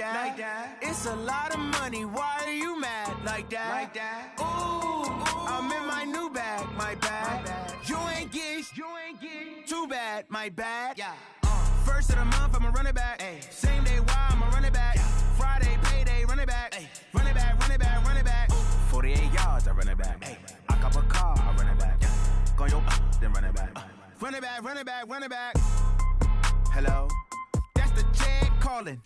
that. It's a lot of money. Why are you mad like that? Ooh, I'm in my new bag, my bad. You ain't get too bad, my bad. First of the month, I'ma run it back. Same day, why I'ma run it back. Friday, payday, run it back. Run it back, run it back, run it back. 48 yards, I run it back. I cop a car, I run it back. Go your then run it back. Run it back, run it back, run it back. Hello? That's the check calling.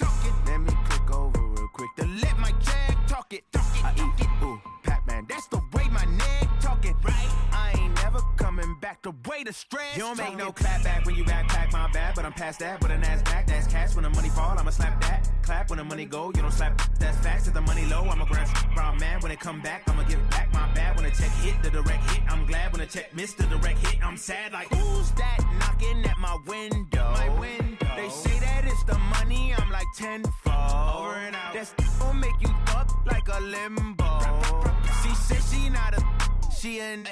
Let me click over real quick to let my check talk it. I eat it, ooh, Pac-Man. That's the way my neck talking. Right? I ain't never coming back the way the stress. You don't make no clap back when you backpack my bad, but I'm past that with an ass back. That's cash when the money fall, I'ma slap that. Clap when the money go, you don't slap. That's facts. If the money low, I'ma grab brown man. When it come back, I'ma give back my bad. When the check hit, the direct hit. I'm glad when the check missed the direct hit. I'm sad like, who's that knocking at my window? My window. They say that it's the money, I'm like tenfold. Over and out. That's gon' make you up like a limbo. She said she not a, she an.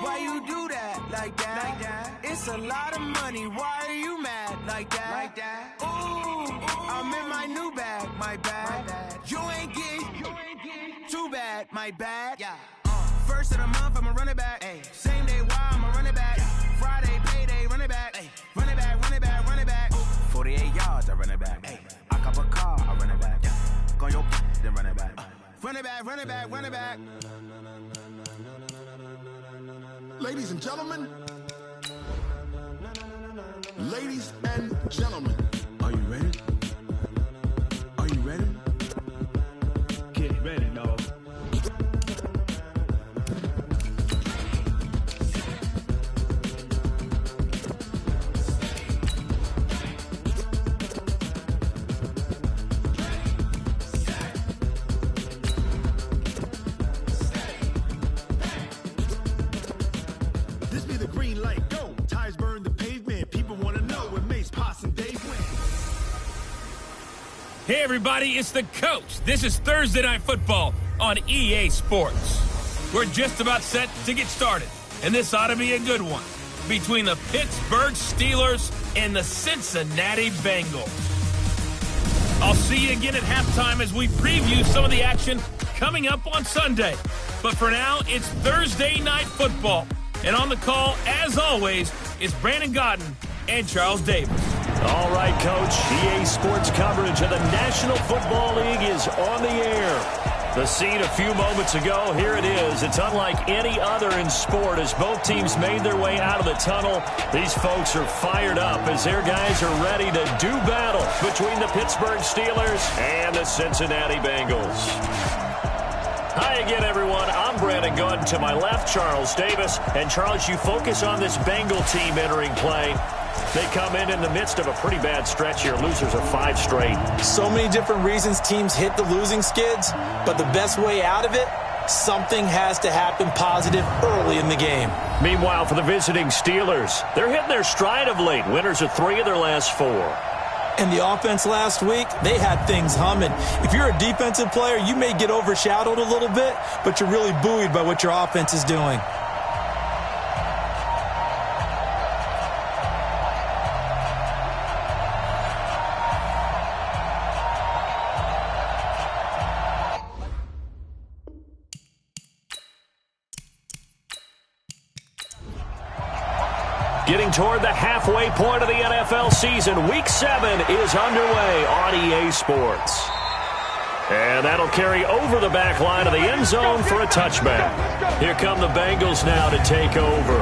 Why you do that like that? It's a lot of money. Why are you mad like that? Ooh, I'm in my new bag, my bad. You ain't get too bad, my bad. First of the month, I'ma run it back. Same day, why I'ma run it back. Friday, payday, run it back. Run it back, run it back, run it back. 48 yards, I run it back. I cop a car, I run it back. Go your then run it back. Run it back, run it back, run it back. Ladies and gentlemen, ladies and gentlemen, are you ready? Are you ready? Get ready, dog. This be the green light, go. Tires burn the pavement. People want to know when Mace, Poss, and Dave win. Hey, everybody, it's the coach. This is Thursday Night Football on EA Sports. We're just about set to get started, and this ought to be a good one between the Pittsburgh Steelers and the Cincinnati Bengals. I'll see you again at halftime as we preview some of the action coming up on Sunday. But for now, it's Thursday Night Football. And on the call, as always, is Brandon Godden and Charles Davis. All right, Coach. EA Sports coverage of the National Football League is on the air. The scene a few moments ago, here it is. It's unlike any other in sport as both teams made their way out of the tunnel. These folks are fired up as their guys are ready to do battle between the Pittsburgh Steelers and the Cincinnati Bengals. Hi again, everyone. I'm Brandon Godden. To my left, Charles Davis. And, Charles, you focus on this Bengal team entering play. They come in the midst of a pretty bad stretch here. Losers of 5 straight. So many different reasons teams hit the losing skids, but the best way out of it, something has to happen positive early in the game. Meanwhile, for the visiting Steelers, they're hitting their stride of late. Winners of 3 of their last 4. And the offense last week, they had things humming. If you're a defensive player, you may get overshadowed a little bit, but you're really buoyed by what your offense is doing. Getting toward the halfway point of the NFL season, Week 7 is underway on EA Sports. And that'll carry over the back line of the end zone for a touchback. Here come the Bengals now to take over.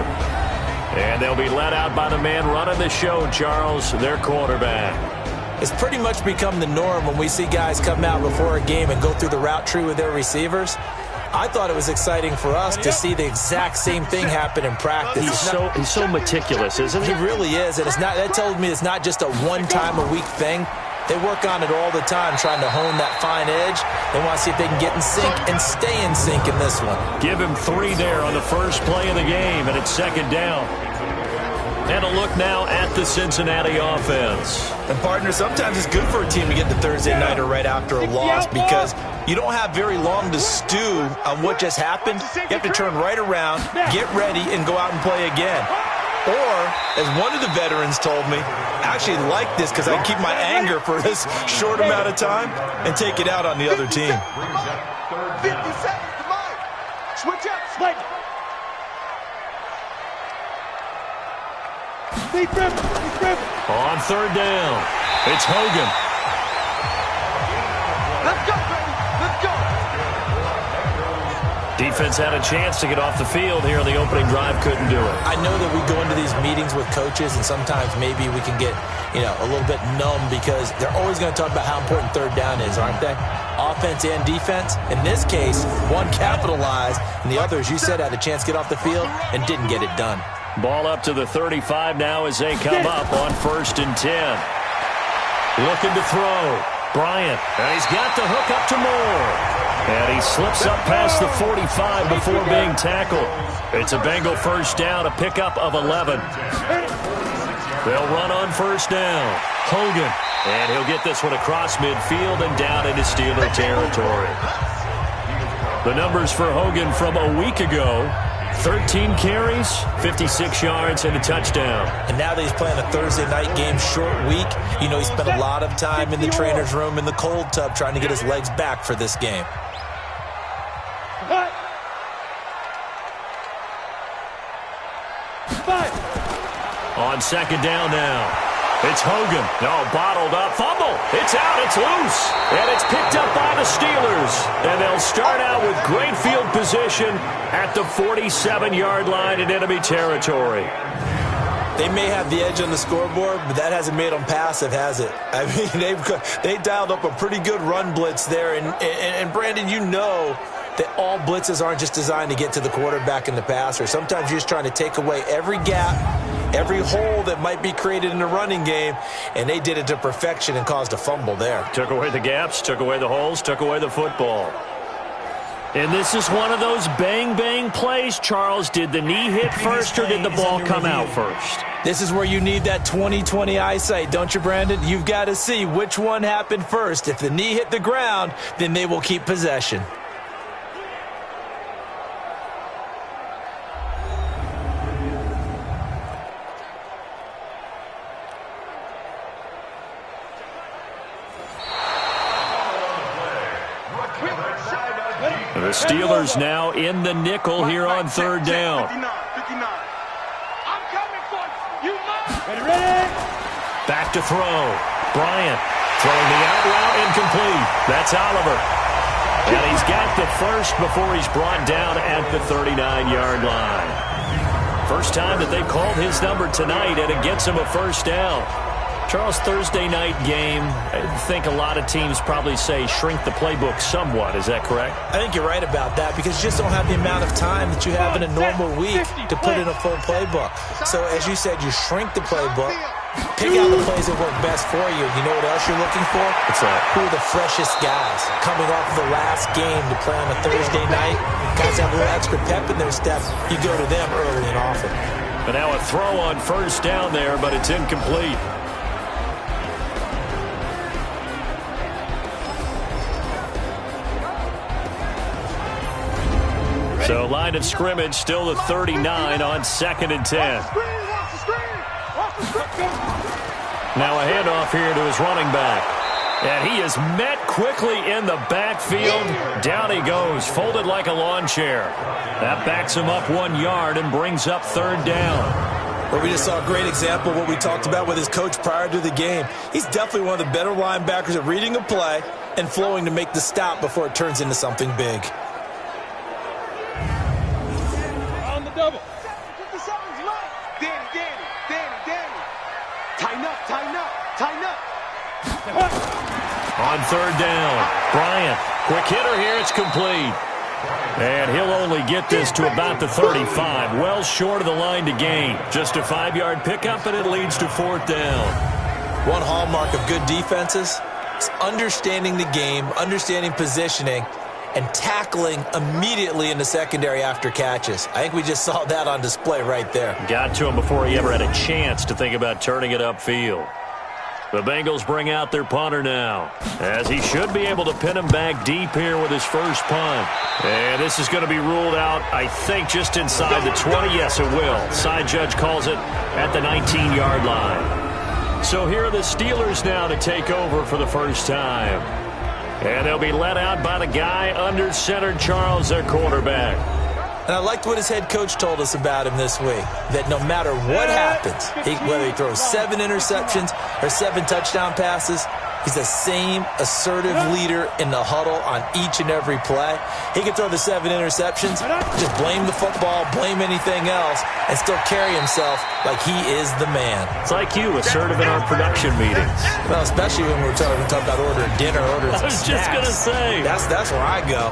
And they'll be led out by the man running the show, Charles, their quarterback. It's pretty much become the norm when we see guys come out before a game and go through the route tree with their receivers. I thought it was exciting for us to see the exact same thing happen in practice. He's so meticulous, isn't he? He really is, and that tells me it's not just a one-time-a-week thing. They work on it all the time, trying to hone that fine edge. They want to see if they can get in sync and stay in sync in this one. Give him 3 there on the first play of the game, and it's 2nd down. And a look now at the Cincinnati offense. And, partner, sometimes it's good for a team to get the Thursday nighter right after a loss because you don't have very long to stew on what just happened. You have to turn right around, get ready, and go out and play again. Or, as one of the veterans told me, actually like this because I can keep my anger for this short amount of time and take it out on the other team. 50 seconds to mine. Switch up, Slade. On third down, it's Hogan. Let's go, baby. Let's go. Defense had a chance to get off the field here on the opening drive, couldn't do it. I know that we go into these meetings with coaches, and sometimes maybe we can get, a little bit numb because they're always going to talk about how important third down is, aren't they? Offense and defense. In this case, one capitalized, and the other, as you said, had a chance to get off the field and didn't get it done. Ball up to the 35 now as they come up on 1st and 10. Looking to throw. Bryant, and he's got the hook up to Moore. And he slips up past the 45 before being tackled. It's a Bengal first down, a pickup of 11. They'll run on first down. Hogan, and he'll get this one across midfield and down into Steeler territory. The numbers for Hogan from a week ago: 13 carries, 56 yards, and a touchdown. And now that he's playing a Thursday night game, short week, he spent a lot of time in the trainer's room in the cold tub trying to get his legs back for this game. On second down now. It's Hogan. No, bottled up. Fumble. It's out. It's loose. And it's picked up by the Steelers. And they'll start out with great field position at the 47-yard line in enemy territory. They may have the edge on the scoreboard, but that hasn't made them passive, has it? I mean, they dialed up a pretty good run blitz there. And Brandon, that all blitzes aren't just designed to get to the quarterback in the passer. Sometimes you're just trying to take away every gap, every hole that might be created in the running game, and they did it to perfection and caused a fumble there. Took away the gaps, took away the holes, took away the football. And this is one of those bang-bang plays, Charles. Did the knee hit first or did the ball come out first? This is where you need that 20/20 eyesight, don't you, Brandon? You've got to see which one happened first. If the knee hit the ground, then they will keep possession. The Steelers now in the nickel here on third down. 59. I'm coming for you. Back to throw. Bryant throwing the out route incomplete. That's Oliver. And he's got the first before he's brought down at the 39-yard line. First time that they've called his number tonight, and it gets him a first down. Charles, Thursday night game, I think a lot of teams probably say shrink the playbook somewhat. Is that correct? I think you're right about that because you just don't have the amount of time that you have in a normal week to put in a full playbook. So as you said, you shrink the playbook, pick out the plays that work best for you. You know what else you're looking for? What's that? Who are the freshest guys coming off of the last game to play on a Thursday night? Guys have a little extra pep in their step. You go to them early and often. But now a throw on first down there, but it's incomplete. So line of scrimmage still the 39 on 2nd and 10. Now a handoff here to his running back. And he is met quickly in the backfield. Down he goes, folded like a lawn chair. That backs him up 1 yard and brings up third down. Well, we just saw a great example of what we talked about with his coach prior to the game. He's definitely one of the better linebackers at reading a play and flowing to make the stop before it turns into something big. On the double. 57's mine. Danny. Tighten up. On third down, Bryant. Quick hitter here, it's complete. And he'll only get this to about the 35. Well short of the line to gain. Just a 5-yard pickup, and it leads to fourth down. One hallmark of good defenses is understanding the game, understanding positioning, and tackling immediately in the secondary after catches. I think we just saw that on display right there. Got to him before he ever had a chance to think about turning it upfield. The Bengals bring out their punter now, as he should be able to pin him back deep here with his first punt. And this is going to be ruled out, I think, just inside the 20. Yes, it will. Side judge calls it at the 19-yard line. So here are the Steelers now to take over for the first time. And they'll be led out by the guy under center, Charles, their quarterback. And I liked what his head coach told us about him this week, that no matter what happens, whether he throws 7 interceptions or 7 touchdown passes, he's the same assertive leader in the huddle on each and every play. He can throw the 7 interceptions, just blame the football, blame anything else, and still carry himself like he is the man. It's like you, assertive in our production meetings. Well, especially when we're talking about ordering dinner, ordering some snacks. I was just going to say. That's where I go.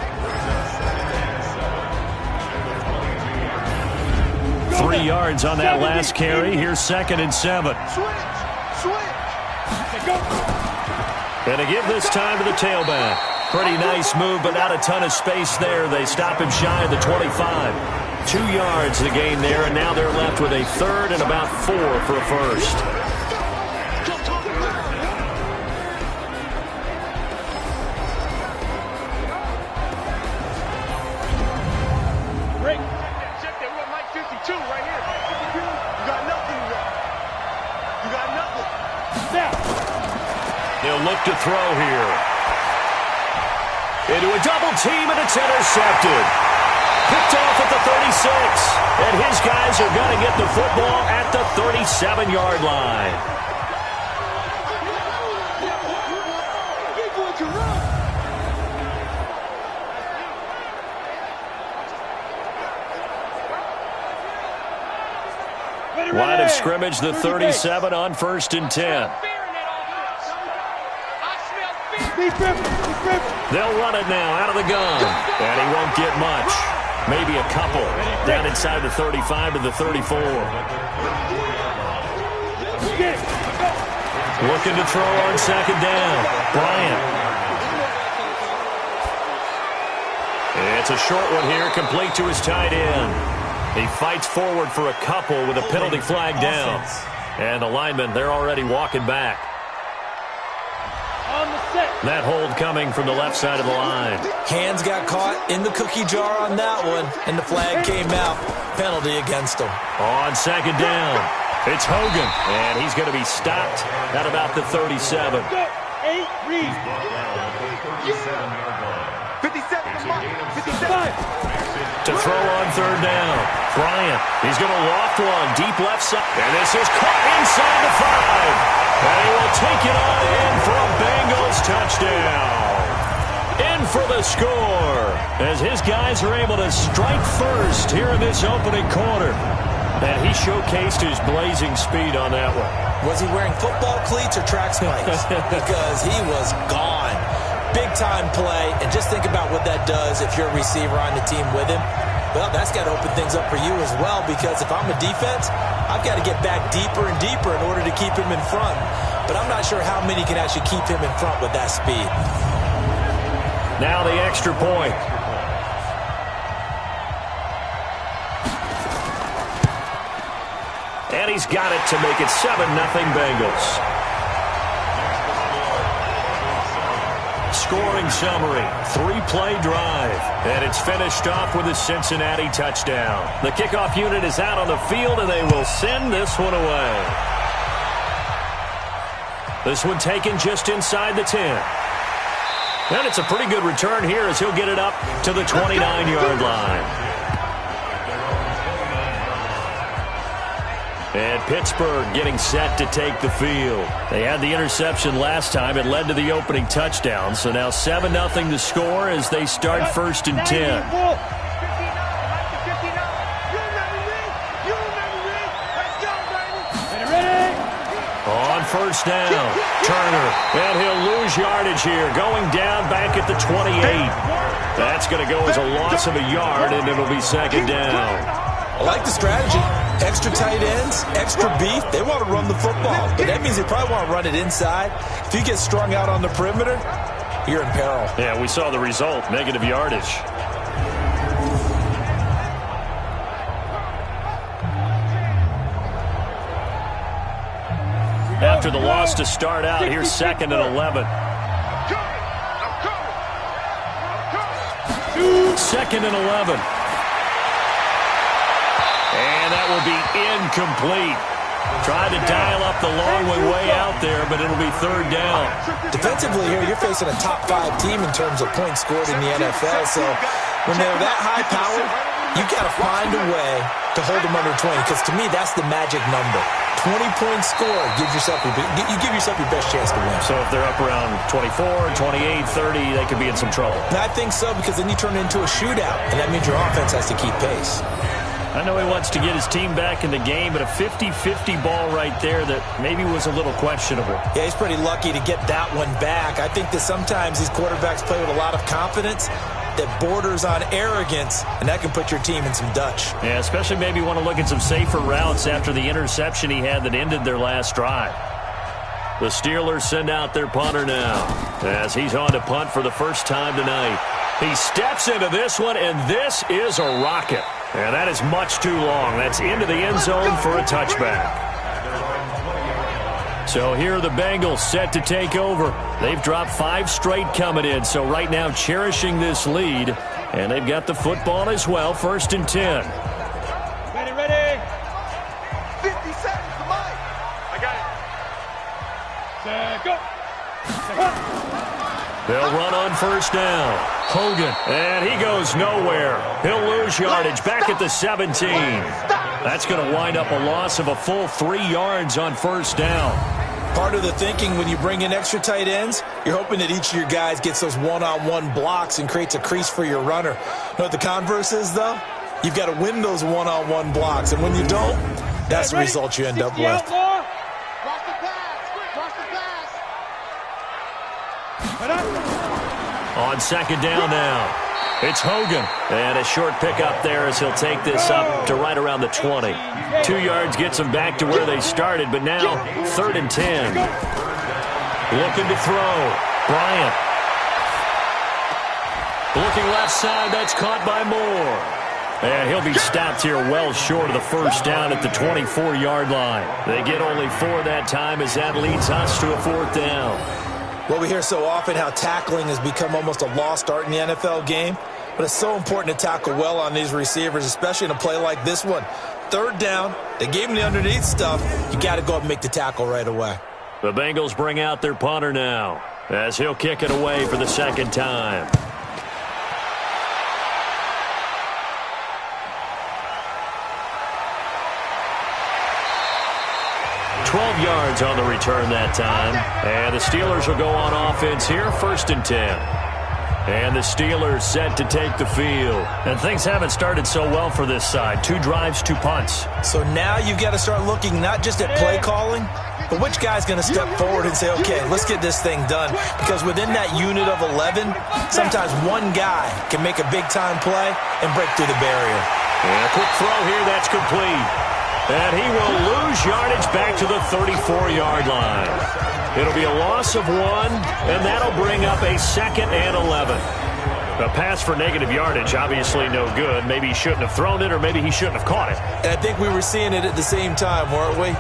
3 yards on that last carry. Here's 2nd and 7. And to give this time to the tailback. Pretty nice move, but not a ton of space there. They stop him shy of the 25. 2 yards the gain there, and now they're left with a 3rd and about 4 for a first. He'll look to throw here. Into a double team, and it's intercepted. Picked off at the 36. And his guys are going to get the football at the 37-yard line. Line of scrimmage, the 37 on 1st and 10. They'll run it now out of the gun. And he won't get much. Maybe a couple. Down inside the 35 to the 34. Looking to throw on 2nd down. Bryant. It's a short one here, complete to his tight end. He fights forward for a couple with a penalty flag down. And the linemen, they're already walking back. That hold coming from the left side of the line. Hands got caught in the cookie jar on that one, and the flag came out. Penalty against him. On 2nd down, it's Hogan, and he's going to be stopped at about the 37. 57 To throw on 3rd down, Bryant. He's going to loft one deep left side. And this is caught inside the 5. And he will take it on in for a Bengals touchdown. In for the score as his guys are able to strike first here in this opening quarter. And he showcased his blazing speed on that one. Was he wearing football cleats or track spikes? Because he was gone. Big-time play, and just think about what that does if you're a receiver on the team with him. Well, that's got to open things up for you as well, because if I'm a defense, I've got to get back deeper and deeper in order to keep him in front. But I'm not sure how many can actually keep him in front with that speed. Now the extra point. And he's got it to make it 7-0 Bengals. Scoring summary, 3-play drive, and it's finished off with a Cincinnati touchdown. The kickoff unit is out on the field, and they will send this one away. This one taken just inside the 10. And it's a pretty good return here as he'll get it up to the 29-yard line. And Pittsburgh getting set to take the field. They had the interception last time. It led to the opening touchdown. So now 7-0 to score as they start 1st and 10. On 1st down, Turner. And he'll lose yardage here. Going down back at the 28. That's going to go as a loss of a yard, and it'll be 2nd down. I like the strategy. Extra tight ends, extra beef. They want to run the football, but that means they probably want to run it inside. If you get strung out on the perimeter, you're in peril. Yeah, we saw the result, negative yardage. After the loss to start out, here's 2nd and 11. 2nd and 11. And that will be incomplete. Tried to dial up the long way out there, but it'll be third down. Defensively here, you're facing a top 5 team in terms of points scored in the NFL. So when they're that high-powered, you got to find a way to hold them under 20, because to me, that's the magic number. 20 points scored, you give yourself your best chance to win. So if they're up around 24, 28, 30, they could be in some trouble. And I think so, because then you turn it into a shootout, and that means your offense has to keep pace. I know he wants to get his team back in the game, but a 50-50 ball right there that maybe was a little questionable. Yeah, he's pretty lucky to get that one back. I think that sometimes these quarterbacks play with a lot of confidence that borders on arrogance, and that can put your team in some Dutch. Yeah, especially maybe want to look at some safer routes after the interception he had that ended their last drive. The Steelers send out their punter now as he's on to punt for the first time tonight. He steps into this one, and this is a rocket. And that is much too long. That's into the end zone for a touchback. So here are the Bengals set to take over. They've dropped 5 straight coming in, so right now cherishing this lead. And they've got the football as well, 1st and 10. Ready. 50 seconds to Mike. I got it. Go. They'll run on 1st down. Hogan, and he goes nowhere. He'll lose yardage back at the 17. That's going to wind up a loss of a full 3 yards on 1st down. Part of the thinking when you bring in extra tight ends, you're hoping that each of your guys gets those one-on-one blocks and creates a crease for your runner. You know what the converse is, though? You've got to win those one-on-one blocks, and when you don't, that's the result you end up with. On 2nd down now. It's Hogan. And a short pickup there as he'll take this up to right around the 20. 2 yards gets them back to where they started, but now 3rd and 10. Looking to throw. Bryant. Looking left side. That's caught by Moore. And he'll be stopped here well short of the 1st down at the 24-yard line. They get only 4 that time as that leads us to a 4th down. Well, we hear so often how tackling has become almost a lost art in the NFL game, but it's so important to tackle well on these receivers, especially in a play like this one. 3rd down, they gave him the underneath stuff. You got to go up and make the tackle right away. The Bengals bring out their punter now as he'll kick it away for the 2nd time. Yards on the return that time. And the Steelers will go on offense here, 1st and 10. And the Steelers set to take the field. And things haven't started so well for this side. 2 drives, 2 punts. So now you've got to start looking not just at play calling, but which guy's going to step forward and say, okay, let's get this thing done. Because within that unit of 11, sometimes one guy can make a big-time play and break through the barrier. And a quick throw here, that's complete. And he will lose yardage back to the 34-yard line. It'll be a loss of 1, and that'll bring up a 2nd and 11. A pass for negative yardage, obviously no good. Maybe he shouldn't have thrown it, or maybe he shouldn't have caught it. And I think we were seeing it at the same time, weren't we?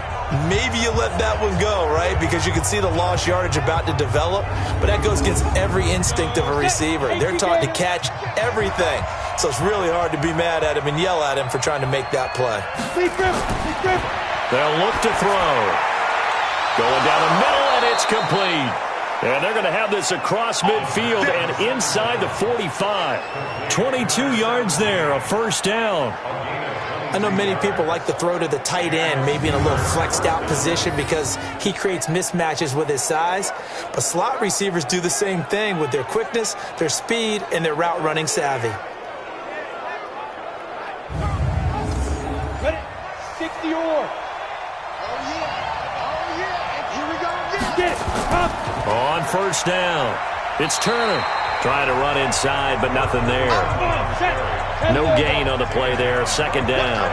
Maybe you let that one go, right? Because you can see the lost yardage about to develop, but that goes against every instinct of a receiver. They're taught to catch everything. So it's really hard to be mad at him and yell at him for trying to make that play. They'll look to throw. Going down the middle, and it's complete. And they're going to have this across midfield and inside the 45. 22 yards there, a 1st down. I know many people like to throw to the tight end, maybe in a little flexed out position because he creates mismatches with his size. But slot receivers do the same thing with their quickness, their speed, and their route running savvy. Ready? 60 or. Oh, yeah. And here we go again. Get it. Up. On 1st down, it's Turner. Trying to run inside, but nothing there. No gain on the play there. 2nd down.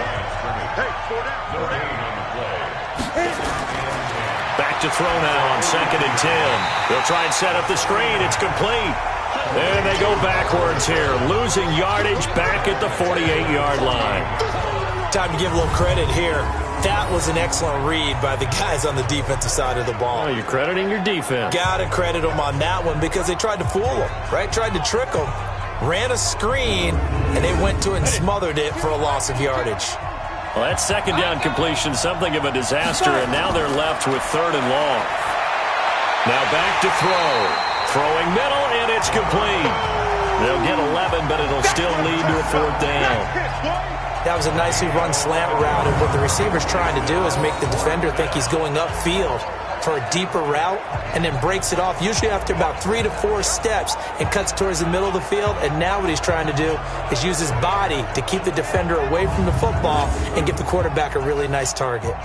Back to throw now on 2nd and 10. They'll try and set up the screen. It's complete. And they go backwards here, losing yardage back at the 48-yard line. Time to give a little credit here. That was an excellent read by the guys on the defensive side of the ball. Oh, you're crediting your defense. Got to credit them on that one because they tried to fool them, right? Tried to trick them, ran a screen, and they went to it and smothered it for a loss of yardage. Well, that second down completion, something of a disaster, and now they're left with 3rd and long. Now back to throw. Throwing middle, and it's complete. They'll get 11, but it'll still lead to a 4th down. That was a nicely run slant route, and what the receiver's trying to do is make the defender think he's going upfield for a deeper route, and then breaks it off, usually after about 3 to 4 steps, and cuts towards the middle of the field. And now what he's trying to do is use his body to keep the defender away from the football and give the quarterback a really nice target.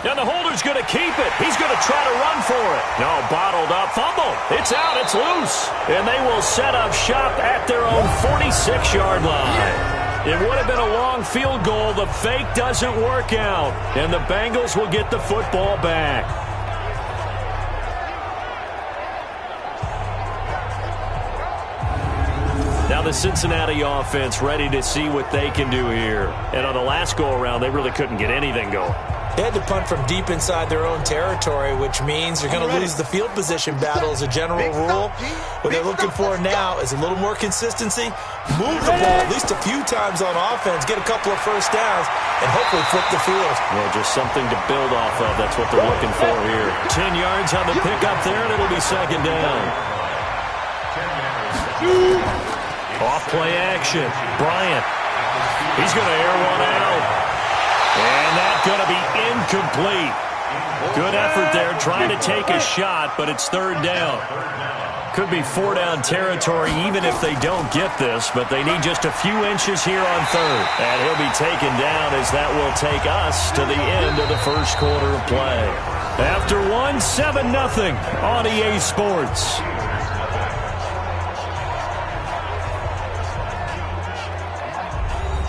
And the holder's going to keep it. He's going to try to run for it. No, bottled up. Fumble. It's out. It's loose. And they will set up shop at their own 46-yard line. It would have been a long field goal. The fake doesn't work out. And the Bengals will get the football back. Now the Cincinnati offense ready to see what they can do here. And on the last go-around, they really couldn't get anything going. They had to punt from deep inside their own territory, which means you're going to lose the field position battle as a general rule. What they're looking for now is a little more consistency, move the ball at least a few times on offense, get a couple of first downs, and hopefully flip the field. Well, just something to build off of. That's what they're looking for here. 10 yards on the pickup there, and it'll be 2nd down. Off play action. Bryant. He's going to air one out. And that's going to be incomplete. Good effort there trying to take a shot, but it's 3rd down. Could be 4-down territory even if they don't get this, but they need just a few inches here on 3rd. And he'll be taken down as that will take us to the end of the first quarter of play. After 7-0 on EA Sports.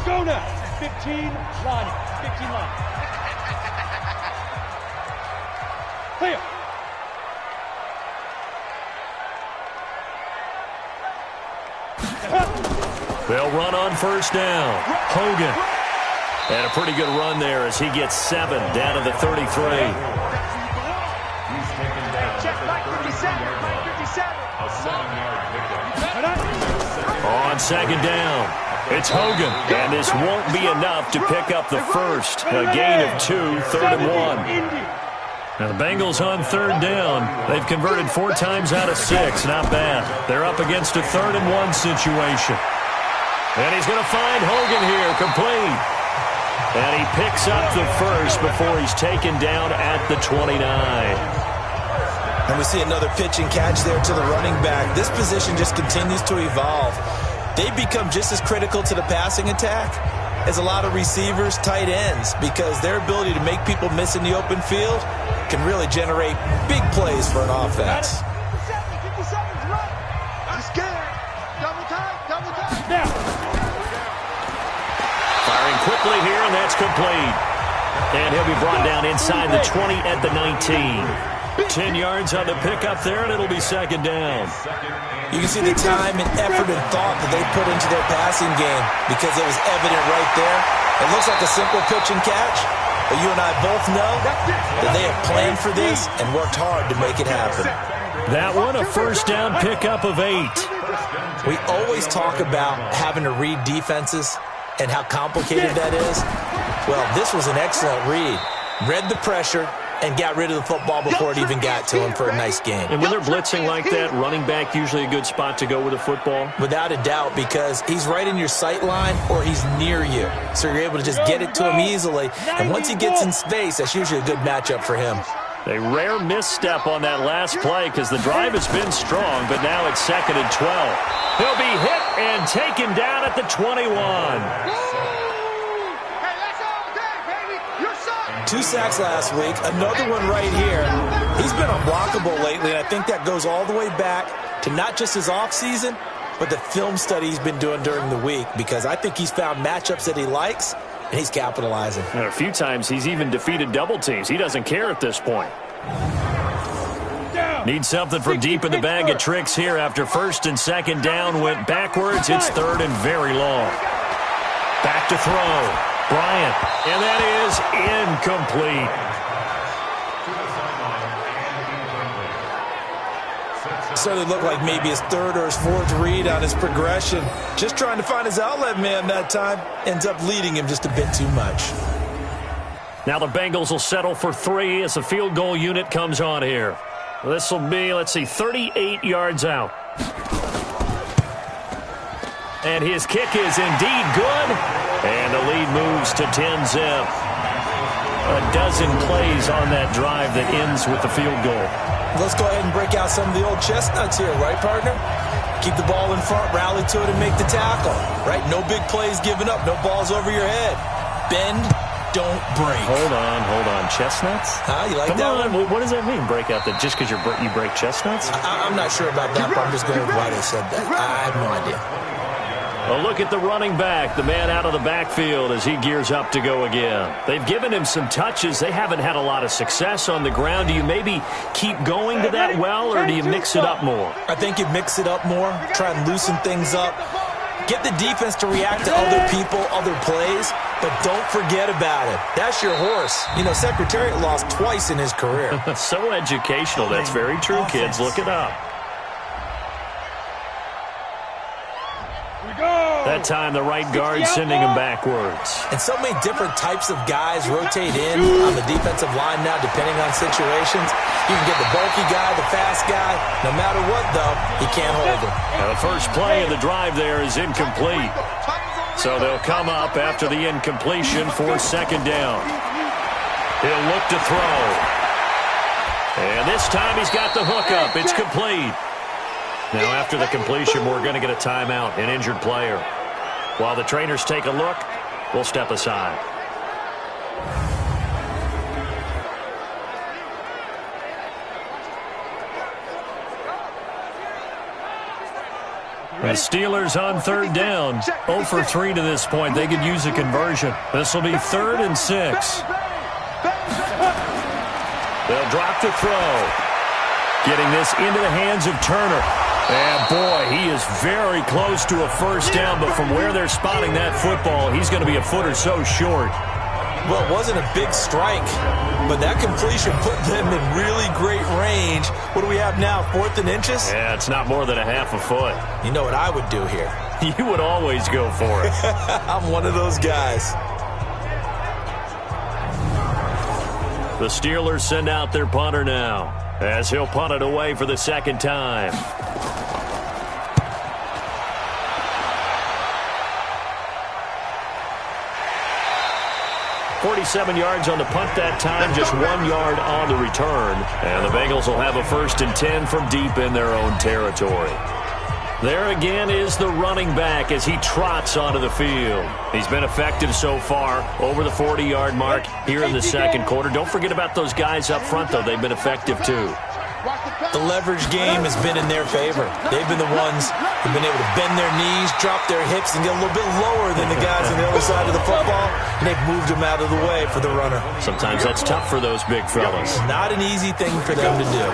Go now. 15 line. 15 line. Clear. They'll run on 1st down. Hogan. And a pretty good run there as he gets 7 down to the 33. On 2nd down, it's Hogan, and this won't be enough to pick up the first. A gain of 2, 3rd and 1. Now the Bengals on 3rd down. They've converted 4 times out of 6. Not bad. They're up against a 3rd and 1 situation. And he's going to find Hogan here, complete. And he picks up the first before he's taken down at the 29. And we see another pitch and catch there to the running back. This position just continues to evolve. They become just as critical to the passing attack as a lot of receivers, tight ends, because their ability to make people miss in the open field can really generate big plays for an offense. Firing quickly here, and that's complete. And he'll be brought down inside the 20 at the 19. 10 yards on the pickup there, and it'll be 2nd down. You can see the time and effort and thought that they put into their passing game because it was evident right there. It looks like a simple pitch and catch, but you and I both know that they have planned for this and worked hard to make it happen. That one, a 1st down pickup of 8. We always talk about having to read defenses and how complicated that is. Well, this was an excellent read. Read the pressure and got rid of the football before it even got to him for a nice game. And when they're blitzing like that, running back usually a good spot to go with the football? Without a doubt, because he's right in your sight line or he's near you. So you're able to just get it to him easily. And once he gets in space, that's usually a good matchup for him. A rare misstep on that last play because the drive has been strong, but now it's 2nd and 12. He'll be hit and taken down at the 21. 2 sacks last week, another one right here. He's been unblockable lately, and I think that goes all the way back to not just his offseason, but the film study he's been doing during the week, because I think he's found matchups that he likes, and he's capitalizing. And a few times he's even defeated double teams. He doesn't care at this point. Need something from deep in the bag of tricks here after 1st and 2nd down went backwards. It's 3rd and very long. Back to throw. Bryant, and that is incomplete. Certainly looked like maybe his third or his fourth read on his progression. Just trying to find his outlet man that time. Ends up leading him just a bit too much. Now the Bengals will settle for 3 as the field goal unit comes on here. This will be, 38 yards out. And his kick is indeed good. And the lead moves to 10-zip. A dozen plays on that drive that ends with the field goal. Let's go ahead and break out some of the old chestnuts here, right, partner? Keep the ball in front, rally to it, and make the tackle, right? No big plays given up, no balls over your head. Bend, don't break. Hold on. Chestnuts? You like Come that on. one? What does that mean, break out that just because you break chestnuts? I'm not sure about that, but I'm just going with why they said that. I have no idea. A look at the running back, the man out of the backfield as he gears up to go again. They've given him some touches. They haven't had a lot of success on the ground. Do you maybe keep going to that well, or do you mix it up more? I think you mix it up more, try and loosen things up. Get the defense to react to other people, other plays, but don't forget about it. That's your horse. You know, Secretariat lost twice in his career. So educational. That's very true, kids. Look it up. That time, the right guard sending him backwards. And so many different types of guys rotate in on the defensive line now, depending on situations. You can get the bulky guy, the fast guy. No matter what, though, he can't hold him. Now, the first play of the drive there is incomplete. So they'll come up after the incompletion for second down. He'll look to throw. And this time he's got the hook up. It's complete. Now, after the completion, we're going to get a timeout, an injured player. While the trainers take a look, we'll step aside. The Steelers on third down. 0 for 3 to this point. They could use a conversion. This will be 3rd and 6. They'll drop to throw. Getting this into the hands of Turner. And, boy, he is very close to a first down, but from where they're spotting that football, he's going to be a foot or so short. Well, it wasn't a big strike, but that completion put them in really great range. What do we have now, 4th and inches? Yeah, it's not more than a half a foot. You know what I would do here? You would always go for it. I'm one of those guys. The Steelers send out their punter now, as he'll punt it away for the second time. 47 yards on the punt that time, just 1 yard on the return. And the Bengals will have a 1st and 10 from deep in their own territory. There again is the running back as he trots onto the field. He's been effective so far, over the 40-yard mark here in the second quarter. Don't forget about those guys up front, though. They've been effective, too. The leverage game has been in their favor. They've been the ones who've been able to bend their knees, drop their hips, and get a little bit lower than the guys on the other side of the football, and they've moved them out of the way for the runner. Sometimes that's tough for those big fellas. Not an easy thing for them to do.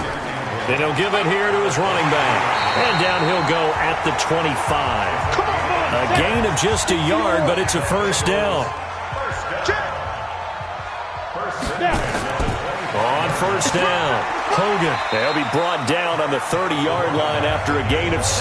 Then he'll give it here to his running back. And down he'll go at the 25. A gain of just a yard, but it's a first down. On first down, Hogan. They'll be brought down on the 30-yard line after a gain of 6.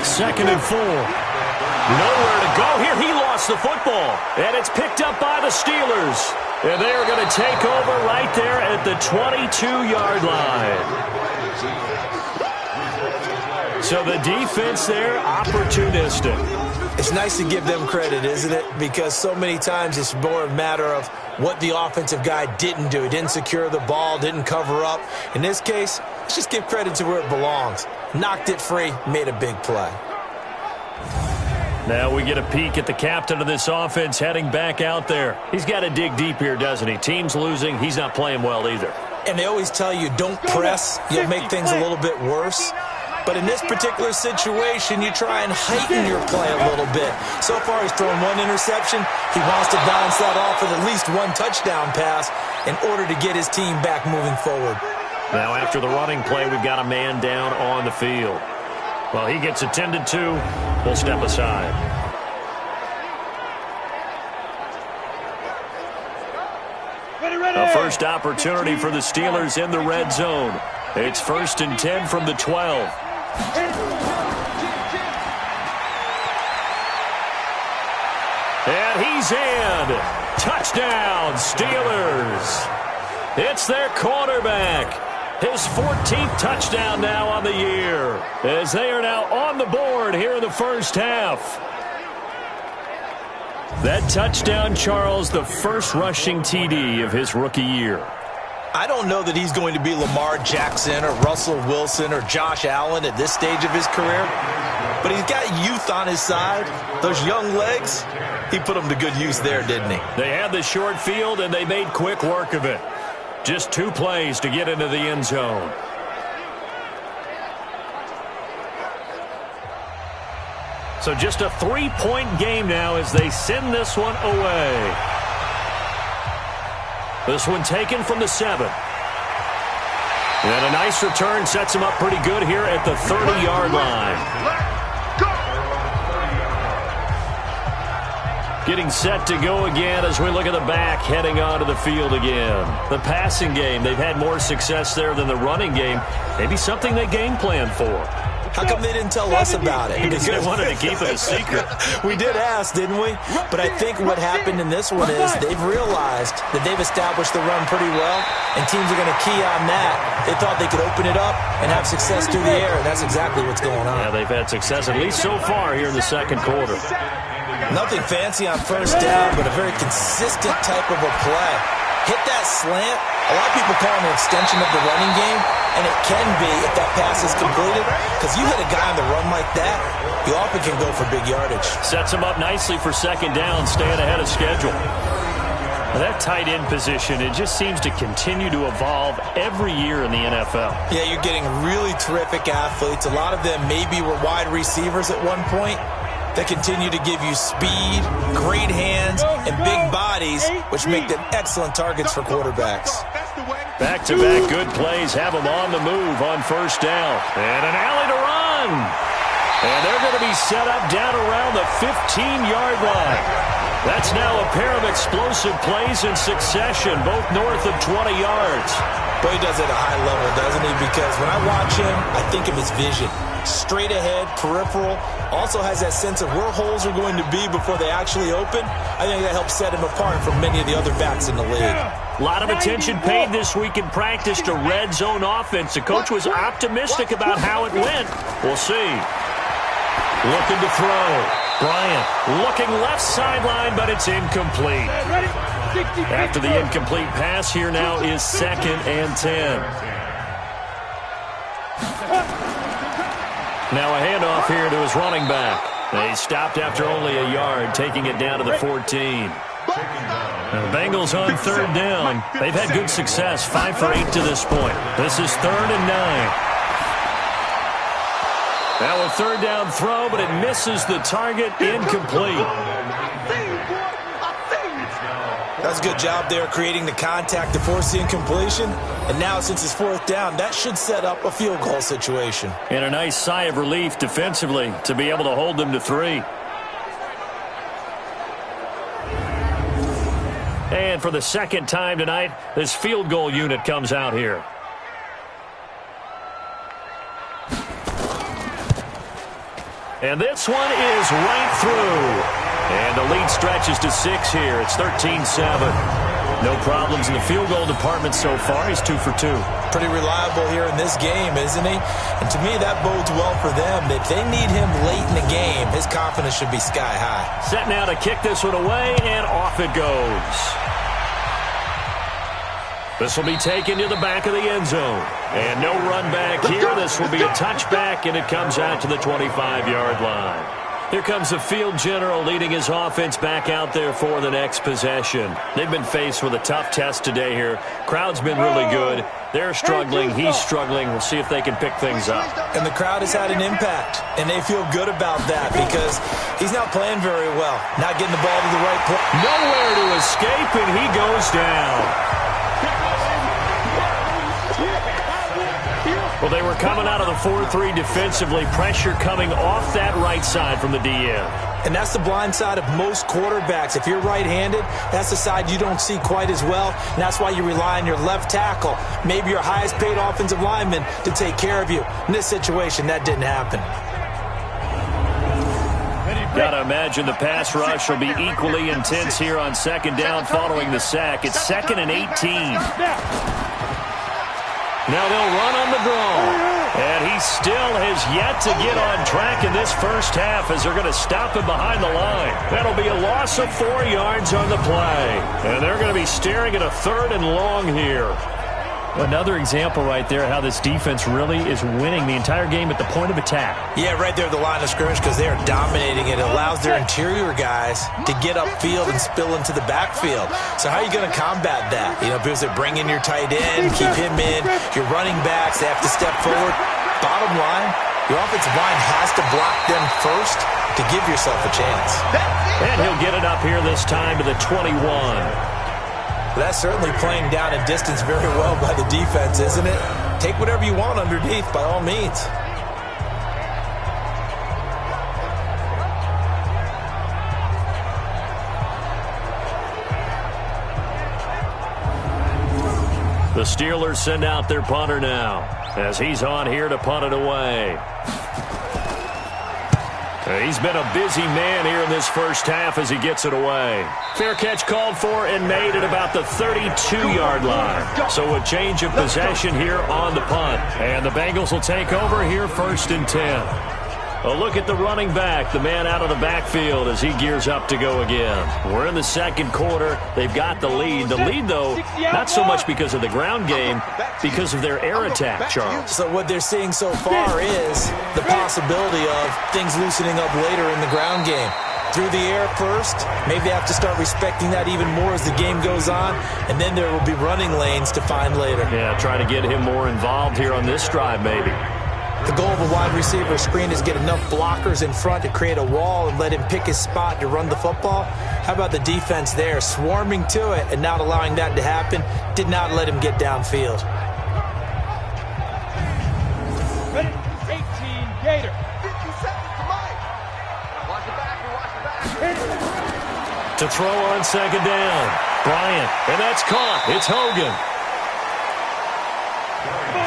Second and 4. Nowhere to go here. He lost the football. And it's picked up by the Steelers. And they are going to take over right there at the 22-yard line. So the defense there, opportunistic. It's nice to give them credit, isn't it? Because so many times it's more a matter of what the offensive guy didn't do. He didn't secure the ball, didn't cover up. In this case, let's just give credit to where it belongs. Knocked it free, made a big play. Now we get a peek at the captain of this offense heading back out there. He's got to dig deep here, doesn't he? Team's losing. He's not playing well either. And they always tell you, don't press. You'll make things a little bit worse. But in this particular situation, you try and heighten your play a little bit. So far, he's thrown 1 interception. He wants to balance that off with at least 1 touchdown pass in order to get his team back moving forward. Now, after the running play, we've got a man down on the field. Well, he gets attended to. We'll step aside. first opportunity for the Steelers in the red zone. It's 1st and 10 from the 12. And he's in. Touchdown, Steelers. It's their quarterback. His 14th touchdown now on the year, as they are now on the board here in the first half. That touchdown, Charles, the first rushing TD of his rookie year. I don't know that he's going to be Lamar Jackson or Russell Wilson or Josh Allen at this stage of his career, but he's got youth on his side. Those young legs, he put them to good use there, didn't he? They had the short field, and they made quick work of it. Just 2 plays to get into the end zone. So just a 3-point game now as they send this one away. This one taken from the 7. And a nice return sets him up pretty good here at the 30-yard line. Getting set to go again as we look at the back heading onto the field again. The passing game, they've had more success there than the running game. Maybe something they game plan for. How come they didn't tell us about it? Because they wanted to keep it a secret. We did ask, didn't we? But I think what happened in this one is they've realized that they've established the run pretty well, and teams are going to key on that. They thought they could open it up and have success through the air, and that's exactly what's going on. Yeah, they've had success, at least so far, here in the second quarter. Nothing fancy on first down, but a very consistent type of a play. Hit that slant. A lot of people call it an extension of the running game, and it can be if that pass is completed, because you hit a guy on the run like that, you often can go for big yardage. Sets him up nicely for second down, staying ahead of schedule. That tight end position, it just seems to continue to evolve every year in the NFL. Yeah, you're getting really terrific athletes. A lot of them maybe were wide receivers at one point. They continue to give you speed, great hands, and big bodies, which make them excellent targets for quarterbacks. Back-to-back good plays have them on the move on first down. And an alley to run. And they're going to be set up down around the 15-yard line. That's now a pair of explosive plays in succession, both north of 20 yards. But he does it at a high level, doesn't he? Because when I watch him, I think of his vision. Straight ahead, peripheral, also has that sense of where holes are going to be before they actually open. I think that helps set him apart from many of the other backs in the league. A lot of attention paid this week in practice to red zone offense. The coach was optimistic about how it went. We'll see. Looking to throw. Bryant looking left sideline, but it's incomplete. After the incomplete pass, here now is 2nd and 10. Now a handoff here to his running back. They stopped after only a yard, taking it down to the 14. The Bengals on 3rd down. They've had good success, 5 for 8 to this point. This is 3rd and 9. Now a 3rd down throw, but it misses the target, incomplete. That's a good job there creating the contact to force the incompletion. And now since it's 4th down, that should set up a field goal situation. And a nice sigh of relief defensively to be able to hold them to 3. And for the second time tonight, this field goal unit comes out here. And this one is right through. And the lead stretches to 6 here. It's 13-7. No problems in the field goal department so far. He's 2 for 2. Pretty reliable here in this game, isn't he? And to me, that bodes well for them. If they need him late in the game, his confidence should be sky high. Set now to kick this one away, and off it goes. This will be taken to the back of the end zone. And no run back here. This will be a touchback, and it comes out to the 25-yard line. Here comes the field general leading his offense back out there for the next possession. They've been faced with a tough test today here. Crowd's been really good. They're struggling. He's struggling. We'll see if they can pick things up. And the crowd has had an impact, and they feel good about that because he's not playing very well, not getting the ball to the right place. Nowhere to escape, and he goes down. Well, they were coming out of the 4-3 defensively. Pressure coming off that right side from the DN. And that's the blind side of most quarterbacks. If you're right-handed, that's the side you don't see quite as well. And that's why you rely on your left tackle, maybe your highest-paid offensive lineman, to take care of you. In this situation, that didn't happen. Got to imagine the pass rush will be equally intense here on second down following the sack. It's 2nd and 18. Now they'll run on the draw. And he still has yet to get on track in this first half as they're going to stop him behind the line. That'll be a loss of 4 yards on the play. And they're going to be staring at a 3rd and long here. Another example right there how this defense really is winning the entire game at the point of attack. Yeah, right there at the line of scrimmage because they are dominating it. It allows their interior guys to get upfield and spill into the backfield. So how are you going to combat that? You know, because they bring in your tight end, keep him in. Your running backs, they have to step forward. Bottom line, your offensive line has to block them first to give yourself a chance. And he'll get it up here this time to the 21. That's certainly playing down in distance very well by the defense, isn't it? Take whatever you want underneath, by all means. The Steelers send out their punter now as he's on here to punt it away. He's been a busy man here in this first half as he gets it away. Fair catch called for and made at about the 32-yard line. So a change of possession here on the punt. And the Bengals will take over here 1st and 10. A look at the running back, the man out of the backfield as he gears up to go again. We're in the second quarter. They've got the lead. The lead, though, not so much because of the ground game, because of their air attack, Charles. So what they're seeing so far is the possibility of things loosening up later in the ground game. Through the air first, maybe they have to start respecting that even more as the game goes on, and then there will be running lanes to find later. Yeah, trying to get him more involved here on this drive, maybe. The goal of a wide receiver screen is get enough blockers in front to create a wall and let him pick his spot to run the football. How about the defense there, swarming to it and not allowing that to happen? Did not let him get downfield. Ready? 18, Gator. 50 seconds to Mike. Watch the back, To throw on second down, Bryant, and that's caught. It's Hogan.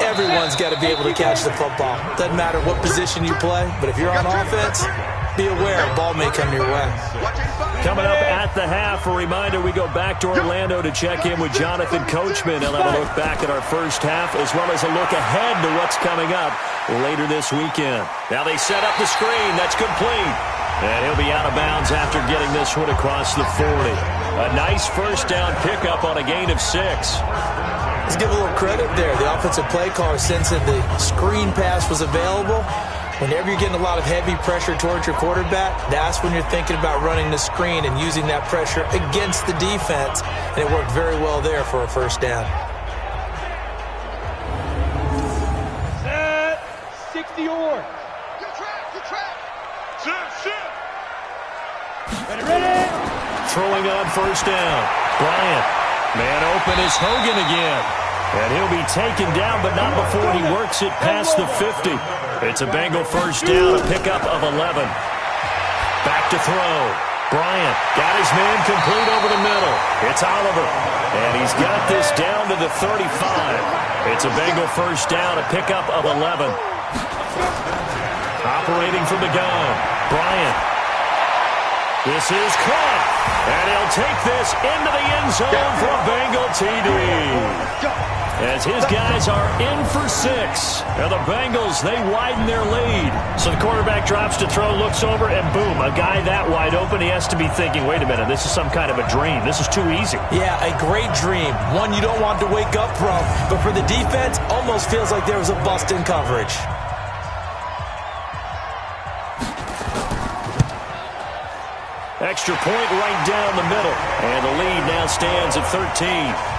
Everyone's got to be able to catch the football. Doesn't matter what position you play, but if you're on offense, be aware a ball may come your way. Coming up at the half, a reminder, we go back to Orlando to check in with Jonathan Coachman. He'll have a look back at our first half as well as a look ahead to what's coming up later this weekend. Now they set up the screen. That's complete. And he'll be out of bounds after getting this one across the 40. A nice first down pickup on a gain of 6. Let's give a little credit there. The offensive play caller sensed that the screen pass was available. Whenever you're getting a lot of heavy pressure towards your quarterback, that's when you're thinking about running the screen and using that pressure against the defense. And it worked very well there for a first down. Set. 60 or. Good track. Sit. Ready. Throwing on first down. Bryant. Man open is Hogan again. And he'll be taken down, but not before he works it past the 50. It's a Bengal first down, a pickup of 11. Back to throw. Bryant got his man complete over the middle. It's Oliver. And he's got this down to the 35. It's a Bengal first down, a pickup of 11. Operating from the gun. Bryant. This is caught. And he'll take this into the end zone for a Bengal TD. As his guys are in for 6. Now the Bengals, they widen their lead. So the quarterback drops to throw, looks over, and boom, a guy that wide open. He has to be thinking, wait a minute, this is some kind of a dream. This is too easy. Yeah, a great dream. One you don't want to wake up from. But for the defense, almost feels like there was a bust in coverage. Extra point right down the middle. And the lead now stands at 13.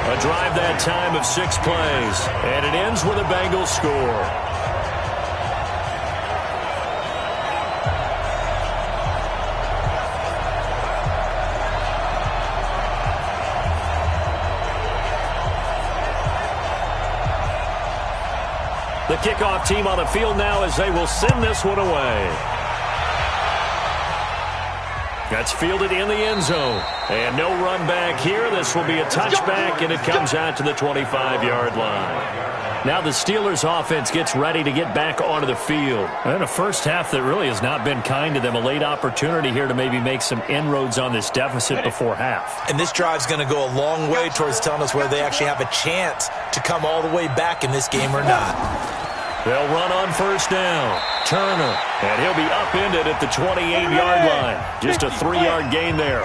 A drive that time of 6 plays. And it ends with a Bengals score. kickoff team on the field now as they will send this one away. That's fielded in the end zone. And no run back here. This will be a touchback, and it comes out to the 25-yard line. Now the Steelers offense gets ready to get back onto the field. And a first half that really has not been kind to them. A late opportunity here to maybe make some inroads on this deficit before half. And this drive's going to go a long way towards telling us whether they actually have a chance to come all the way back in this game or not. They'll run on first down. Turner, and he'll be upended at the 28-yard line. Just a 3-yard gain there.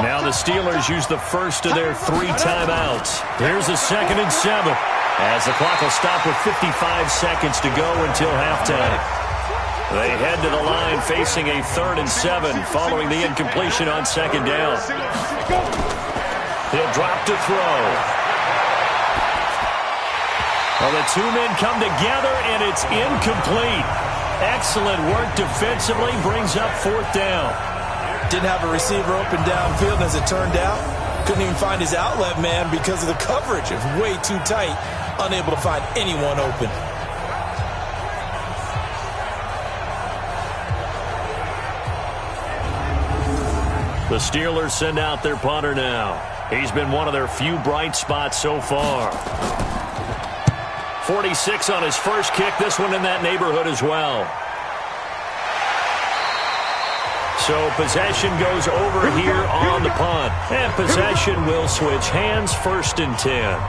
Now the Steelers use the first of their 3 timeouts. Here's a 2nd and 7. As the clock will stop with 55 seconds to go until halftime. They head to the line facing a 3rd and 7 following the incompletion on 2nd down. He'll drop to throw. Well, the 2 men come together, and it's incomplete. Excellent work defensively, brings up 4th down. Didn't have a receiver open downfield, as it turned out. Couldn't even find his outlet man because of the coverage. It was way too tight. Unable to find anyone open. The Steelers send out their punter now. He's been one of their few bright spots so far. 46 on his first kick. This one in that neighborhood as well. So possession goes over here on the punt. And possession will switch hands, 1st and 10.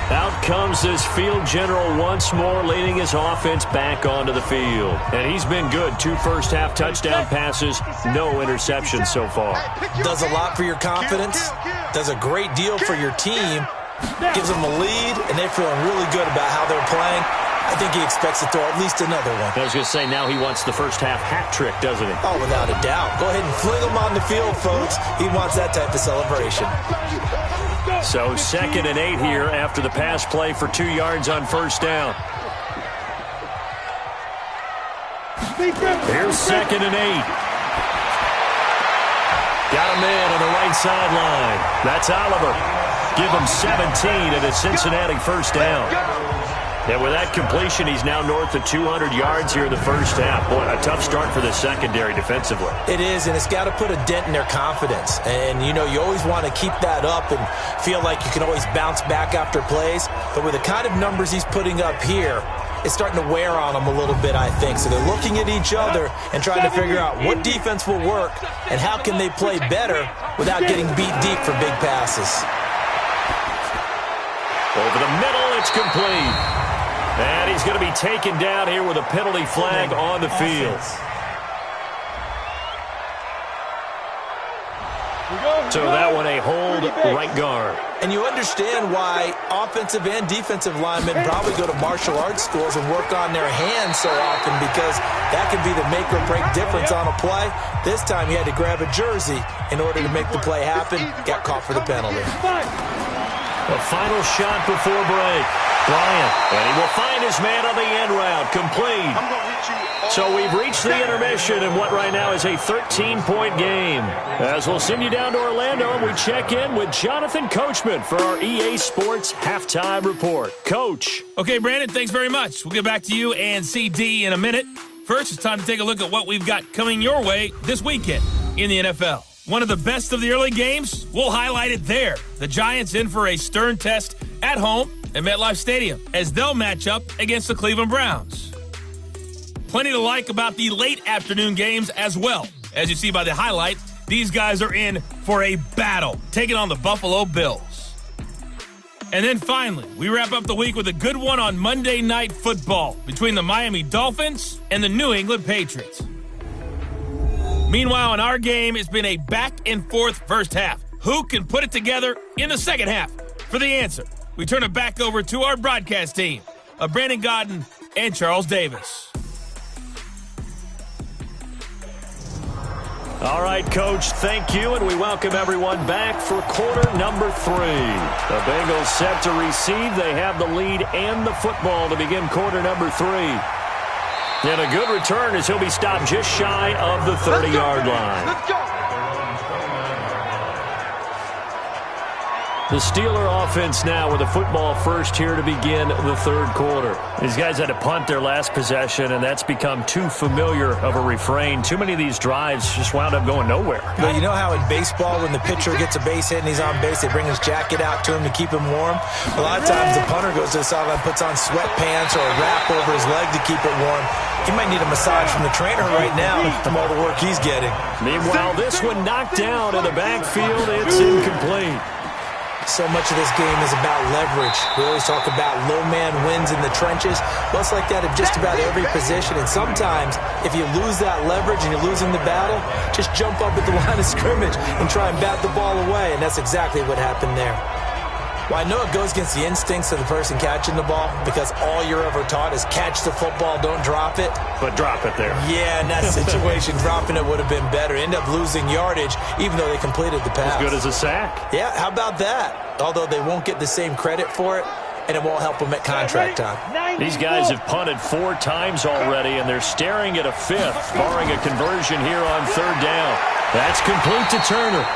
Out comes this field general once more, leading his offense back onto the field. And he's been good. 2 first-half touchdown passes, no interceptions so far. Does a lot for your confidence. Does a great deal for your team. Gives them a lead, and they're feeling really good about how they're playing. I think he expects to throw at least another one. I was going to say, now he wants the first-half hat trick, doesn't he? Oh, without a doubt. Go ahead and fling him on the field, folks. He wants that type of celebration. So 2nd and 8 here after the pass play for 2 yards on 1st down. Here's 2nd and 8. Got a man on the right sideline. That's Oliver. Give him 17 at a Cincinnati 1st down. And with that completion, he's now north of 200 yards here in the first half. Boy, a tough start for the secondary defensively. It is, and it's got to put a dent in their confidence. And, you know, you always want to keep that up and feel like you can always bounce back after plays. But with the kind of numbers he's putting up here, it's starting to wear on them a little bit, I think. So they're looking at each other and trying to figure out what defense will work and how can they play better without getting beat deep for big passes. Over the middle, it's complete. And he's going to be taken down here with a penalty flag on the field. So that one a hold right guard. And you understand why offensive and defensive linemen probably go to martial arts schools and work on their hands so often, because that can be the make or break difference on a play. This time he had to grab a jersey in order to make the play happen. Got caught for the penalty. The final shot before break. Bryant, and he will find his man on the end route, complete. So we've reached the intermission in what right now is a 13-point game. As we'll send you down to Orlando, and we check in with Jonathan Coachman for our EA Sports Halftime Report. Coach. Okay, Brandon, thanks very much. We'll get back to you and CD in a minute. First, it's time to take a look at what we've got coming your way this weekend in the NFL. One of the best of the early games, we'll highlight it there. The Giants in for a stern test at home at MetLife Stadium as they'll match up against the Cleveland Browns. Plenty to like about the late afternoon games as well. As you see by the highlight, these guys are in for a battle, taking on the Buffalo Bills. And then finally, we wrap up the week with a good one on Monday Night Football between the Miami Dolphins and the New England Patriots. Meanwhile, in our game, it's been a back-and-forth first half. Who can put it together in the second half? For the answer, we turn it back over to our broadcast team of Brandon Gaudin and Charles Davis. All right, Coach, thank you, and we welcome everyone back for quarter number 3. The Bengals set to receive. They have the lead and the football to begin quarter number 3. And a good return as he'll be stopped just shy of the 30-yard line. The Steeler offense now with the football first here to begin the third quarter. These guys had to punt their last possession, and that's become too familiar of a refrain. Too many of these drives just wound up going nowhere. But you know how in baseball, when the pitcher gets a base hit and he's on base, they bring his jacket out to him to keep him warm? A lot of times the punter goes to the sideline, puts on sweatpants or a wrap over his leg to keep it warm. He might need a massage from the trainer right now from all the work he's getting. Meanwhile, this one knocked down in the backfield. It's incomplete. So much of this game is about leverage. We always talk about low man wins in the trenches. Well, it's like that in just about every position. And sometimes, if you lose that leverage and you're losing the battle, just jump up at the line of scrimmage and try and bat the ball away. And that's exactly what happened there. Well, I know it goes against the instincts of the person catching the ball because all you're ever taught is catch the football, don't drop it. But drop it there. Yeah, in that situation, dropping it would have been better. End up losing yardage, even though they completed the pass. As good as a sack. Yeah, how about that? Although they won't get the same credit for it, and it won't help them at contract time. These guys have punted 4 times already, and they're staring at a 5th, barring a conversion here on 3rd down. That's complete to Turner.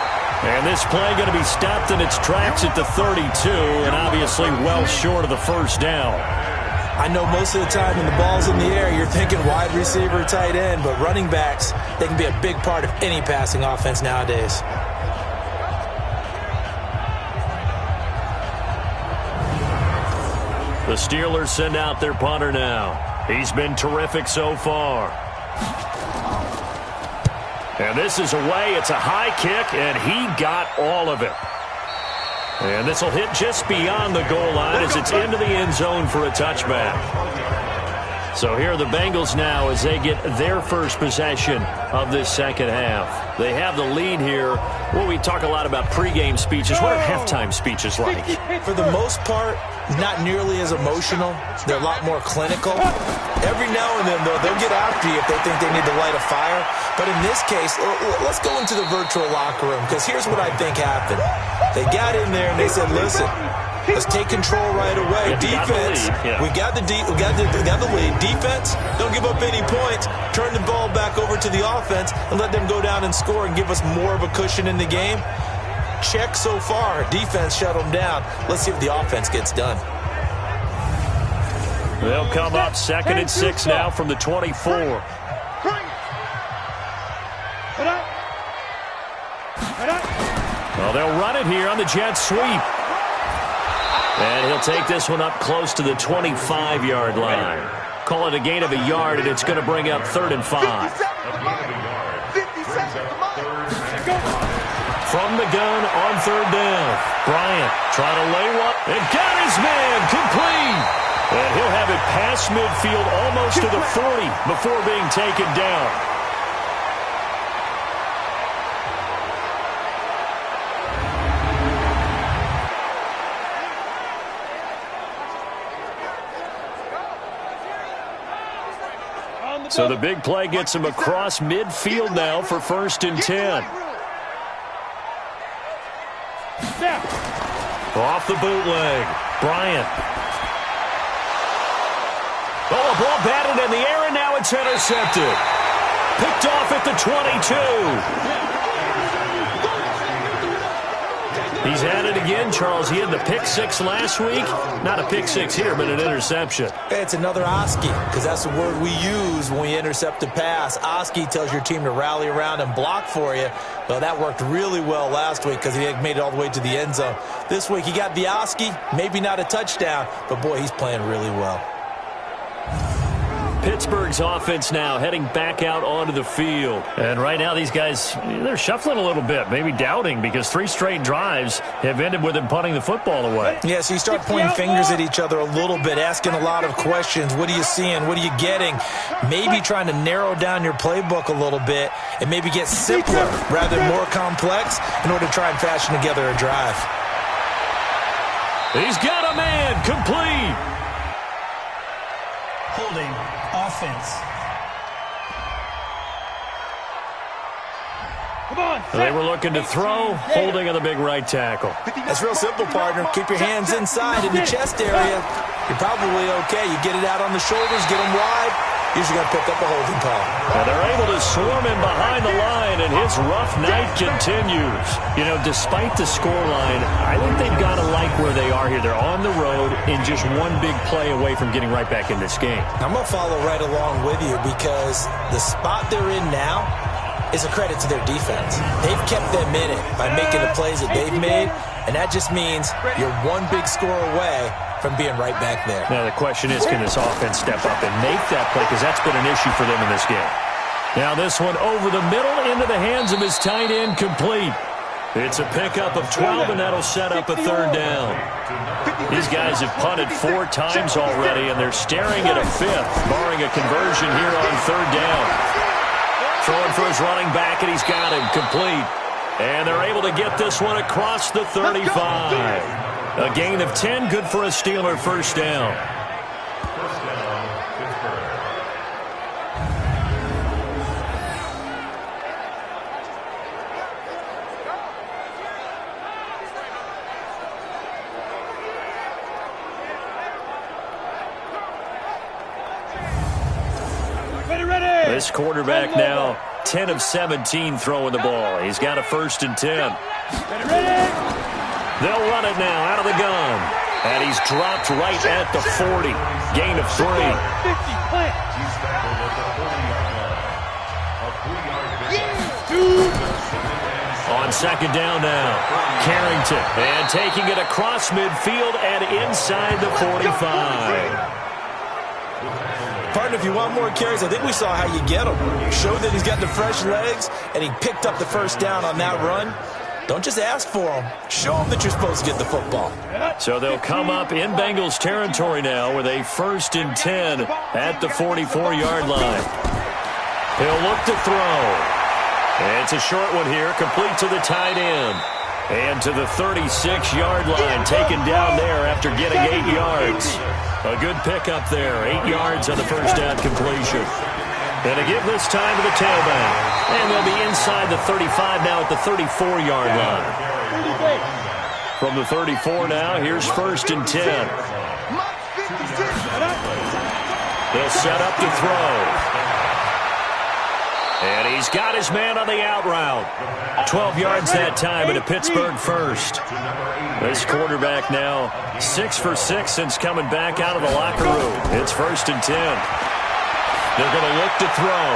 And this play going to be stopped in its tracks at the 32, and obviously well short of the first down. I know most of the time when the ball's in the air, you're thinking wide receiver, tight end, but running backs, they can be a big part of any passing offense nowadays. The Steelers send out their punter now. He's been terrific so far. And this is away. It's a high kick, and he got all of it. And this will hit just beyond the goal line as it's into the end zone for a touchback. So here are the Bengals now as they get their first possession of this second half. They have the lead here. Well, we talk a lot about pregame speeches. What are halftime speeches like? For the most part, not nearly as emotional. They're a lot more clinical. Every now and then, though, they'll get after you if they think they need to light a fire. But in this case, let's go into the virtual locker room, because here's what I think happened. They got in there and they said, listen, let's take control right away. Defense, we got the lead. Defense, don't give up any points. Turn the ball back over to the offense and let them go down and score and give us more of a cushion in the game. Check so far. Defense shut them down. Let's see if the offense gets done. They'll come up 2nd and 6 now from the 24. Well, they'll run it here on the jet sweep. And he'll take this one up close to the 25-yard line. Call it a gain of a yard, and it's going to bring up 3rd and 5. From the gun on 3rd down. Bryant trying to lay one and got his man complete. And he'll have it past midfield almost to the 40 before being taken down. So the big play gets him across midfield now for 1st and 10. Off the bootleg. Bryant. Oh, a ball batted in the air, and now it's intercepted. Picked off at the 22. He's at it again, Charles. He had the pick 6 last week. Not a pick 6 here, but an interception. It's another Oski, because that's the word we use when we intercept a pass. Oski tells your team to rally around and block for you. Well, that worked really well last week because he had made it all the way to the end zone. This week he got the Oski, maybe not a touchdown, but boy, he's playing really well. Pittsburgh's offense now heading back out onto the field. And right now these guys, they're shuffling a little bit, maybe doubting, because 3 straight drives have ended with them punting the football away. Yeah, so you start pointing fingers at each other a little bit, asking a lot of questions. What are you seeing? What are you getting? Maybe trying to narrow down your playbook a little bit and maybe get simpler rather than more complex in order to try and fashion together a drive. He's got a man complete. Holding offense. Come on, They were looking to throw, holding on the big right tackle. That's real simple, partner. Keep your hands inside in the chest area. You're probably okay. You get it out on the shoulders, get them wide. usually going to pick up a holding call. And they're able to swarm him behind the line, and his rough night continues. You know, despite the scoreline, I think they've got to like where they are here. They're on the road and just one big play away from getting right back in this game. I'm going to follow right along with you because the spot they're in now is a credit to their defense. They've kept them in it by making the plays that they've made, and that just means you're one big score away from being right back there. Now the question is, can this offense step up and make that play? Because that's been an issue for them in this game. Now this one over the middle into the hands of his tight end, complete. It's a pickup of 12, and that'll set up a third down. These guys have punted 4 times already, and they're staring at a 5th, barring a conversion here on third down. Throwing for his running back, and he's got him, complete. And they're able to get this one across the 35. A gain of 10, good for a Steeler first down. This quarterback now 10 of 17 throwing the ball. He's got a 1st and 10. They'll run it now out of the gun. And he's dropped right at the 40. Gain of 3. On second down now, Carrington. And taking it across midfield and inside the 45. Partner, if you want more carries, I think we saw how you get them. Showed that he's got the fresh legs, and he picked up the first down on that run. Don't just ask for them. Show them that you're supposed to get the football. So they'll come up in Bengals territory now with a 1st and 10 at the 44-yard line. He'll look to throw. It's a short one here, complete to the tight end. And to the 36-yard line, taken down there after getting 8 yards. A good pickup there, 8 yards on the first down completion. And to give this time to the tailback. And they'll be inside the 35 now at the 34-yard line. From the 34 now, here's 1st and 10. They'll set up to throw. And he's got his man on the out route. 12 yards that time and a Pittsburgh first. This quarterback now 6 for 6 since coming back out of the locker room. It's 1st and 10. They're going to look to throw.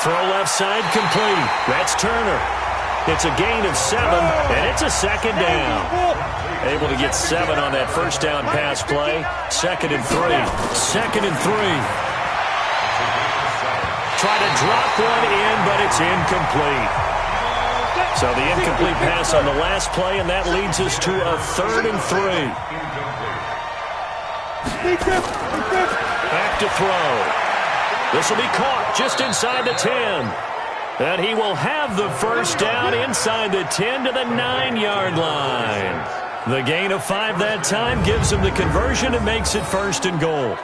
Throw left side, complete. That's Turner. It's a gain of 7, and it's a second down. Able to get 7 on that first down pass play. 2nd and 3. 2nd and 3. Try to drop one in, but it's incomplete. So the incomplete pass on the last play, and that leads us to a 3rd and 3. Back to throw. This will be caught just inside the 10. And he will have the first down inside the 10 to the 9-yard line. The gain of 5 that time gives him the conversion and makes it 1st and goal.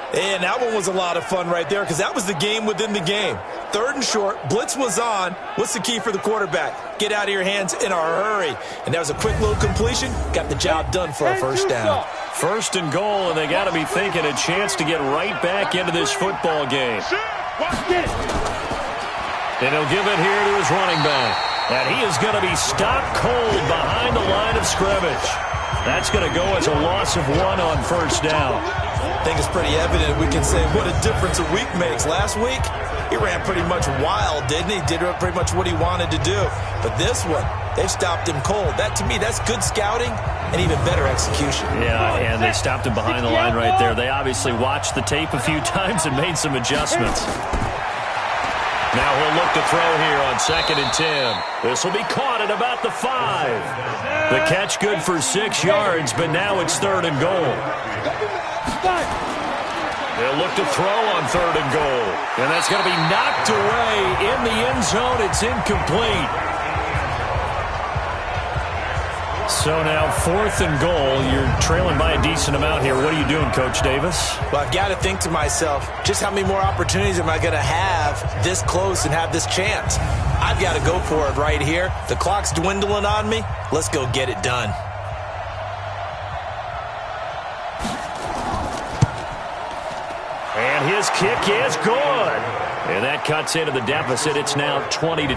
And that one was a lot of fun right there because that was the game within the game. 3rd and short, blitz was on. What's the key for the quarterback? Get out of your hands in a hurry. And that was a quick little completion. Got the job done for a first down. 1st and goal, and they got to be thinking a chance to get right back into this football game. And he'll give it here to his running back. And he is going to be stopped cold behind the line of scrimmage. That's going to go as a loss of 1 on 1st down. I think it's pretty evident we can say what a difference a week makes. Last week, he ran pretty much wild, didn't he? Did pretty much what he wanted to do. But this one, they've stopped him cold. That, to me, that's good scouting and even better execution. Yeah, and they stopped him behind the line right there. They obviously watched the tape a few times and made some adjustments. Now he'll look to throw here on 2nd and 10. This will be caught at about the 5. The catch good for 6 yards, but now it's 3rd and goal. They'll look to throw on 3rd and goal. And that's going to be knocked away in the end zone. It's incomplete. So now 4th and goal. You're trailing by a decent amount here. What are you doing, Coach Davis? Well, I've got to think to myself, just how many more opportunities am I going to have this close and have this chance? I've got to go for it right here. The clock's dwindling on me. Let's go get it done. And his kick is good. And that cuts into the deficit. It's now 20-10.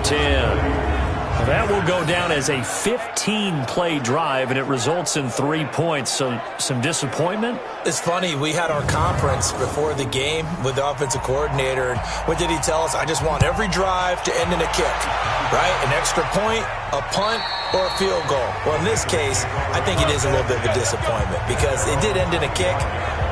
That will go down as a 15-play drive, and it results in 3 points. So some disappointment? It's funny. We had our conference before the game with the offensive coordinator. And what did he tell us? I just want every drive to end in a kick, right? An extra point, a punt, or a field goal. Well, in this case, I think it is a little bit of a disappointment because it did end in a kick,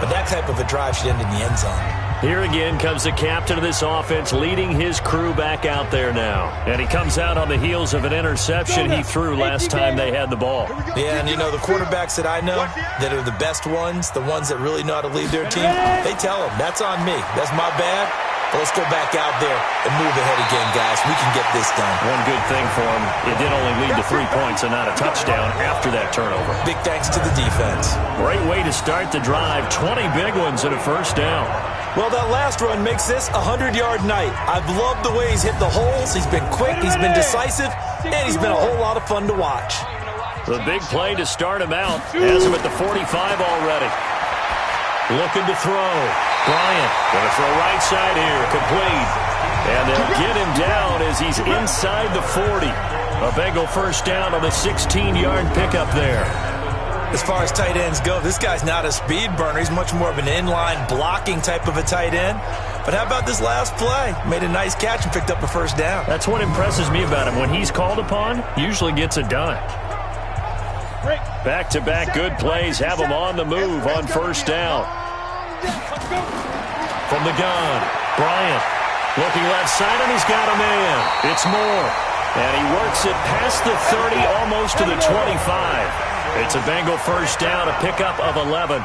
but that type of a drive should end in the end zone. Here again comes the captain of this offense leading his crew back out there now. And he comes out on the heels of an interception he threw last time they had the ball. Yeah, and you know, the quarterbacks that I know that are the best ones, the ones that really know how to lead their team, they tell them, that's on me. That's my bad. But let's go back out there and move ahead again, guys. We can get this done. One good thing for him, it did only lead to 3 points and not a touchdown after that turnover. Big thanks to the defense. Great way to start the drive. 20 big ones and a first down. Well, that last run makes this a 100-yard night. I've loved the way he's hit the holes. He's been quick, he's been decisive, and he's been a whole lot of fun to watch. The big play to start him out. Has him at the 45 already. Looking to throw. Bryant going to throw right side here. Complete. And they'll get him down as he's inside the 40. A Bengal first down on the 16-yard pickup there. As far as tight ends go, this guy's not a speed burner. He's much more of an inline blocking type of a tight end. But how about this last play? Made a nice catch and picked up a first down. That's what impresses me about him. When he's called upon, usually gets it done. Back-to-back good plays have him on the move on first down. From the gun, Bryant looking left side, and he's got a man. It's Moore. And he works it past the 30, almost to the 25. It's a Bengal first down, a pickup of 11.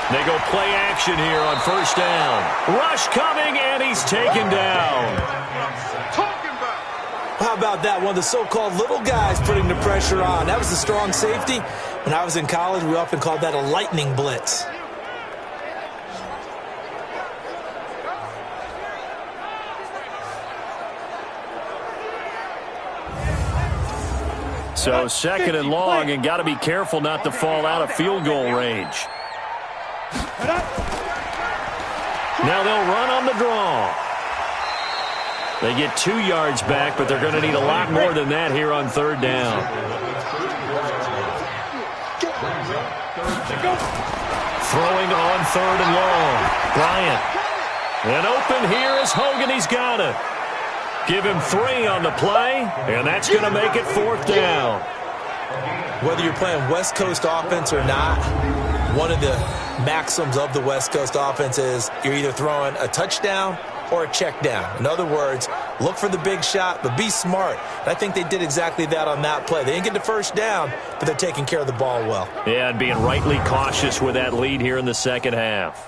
They go play action here on first down. Rush coming, and he's taken down. How about that? One of the so-called little guys putting the pressure on. That was a strong safety. When I was in college, we often called that a lightning blitz. So second and long, and got to be careful not to fall out of field goal range. Now they'll run on the draw. They get 2 yards back, but they're going to need a lot more than that here on third down. Throwing on third and long. Bryant. And open here is Hogan. He's got it. Give him 3 on the play, and that's going to make it fourth down. Whether you're playing West Coast offense or not, one of the maxims of the West Coast offense is you're either throwing a touchdown or a check down. In other words, look for the big shot, but be smart. And I think they did exactly that on that play. They didn't get the first down, but they're taking care of the ball well. Yeah, and being rightly cautious with that lead here in the second half.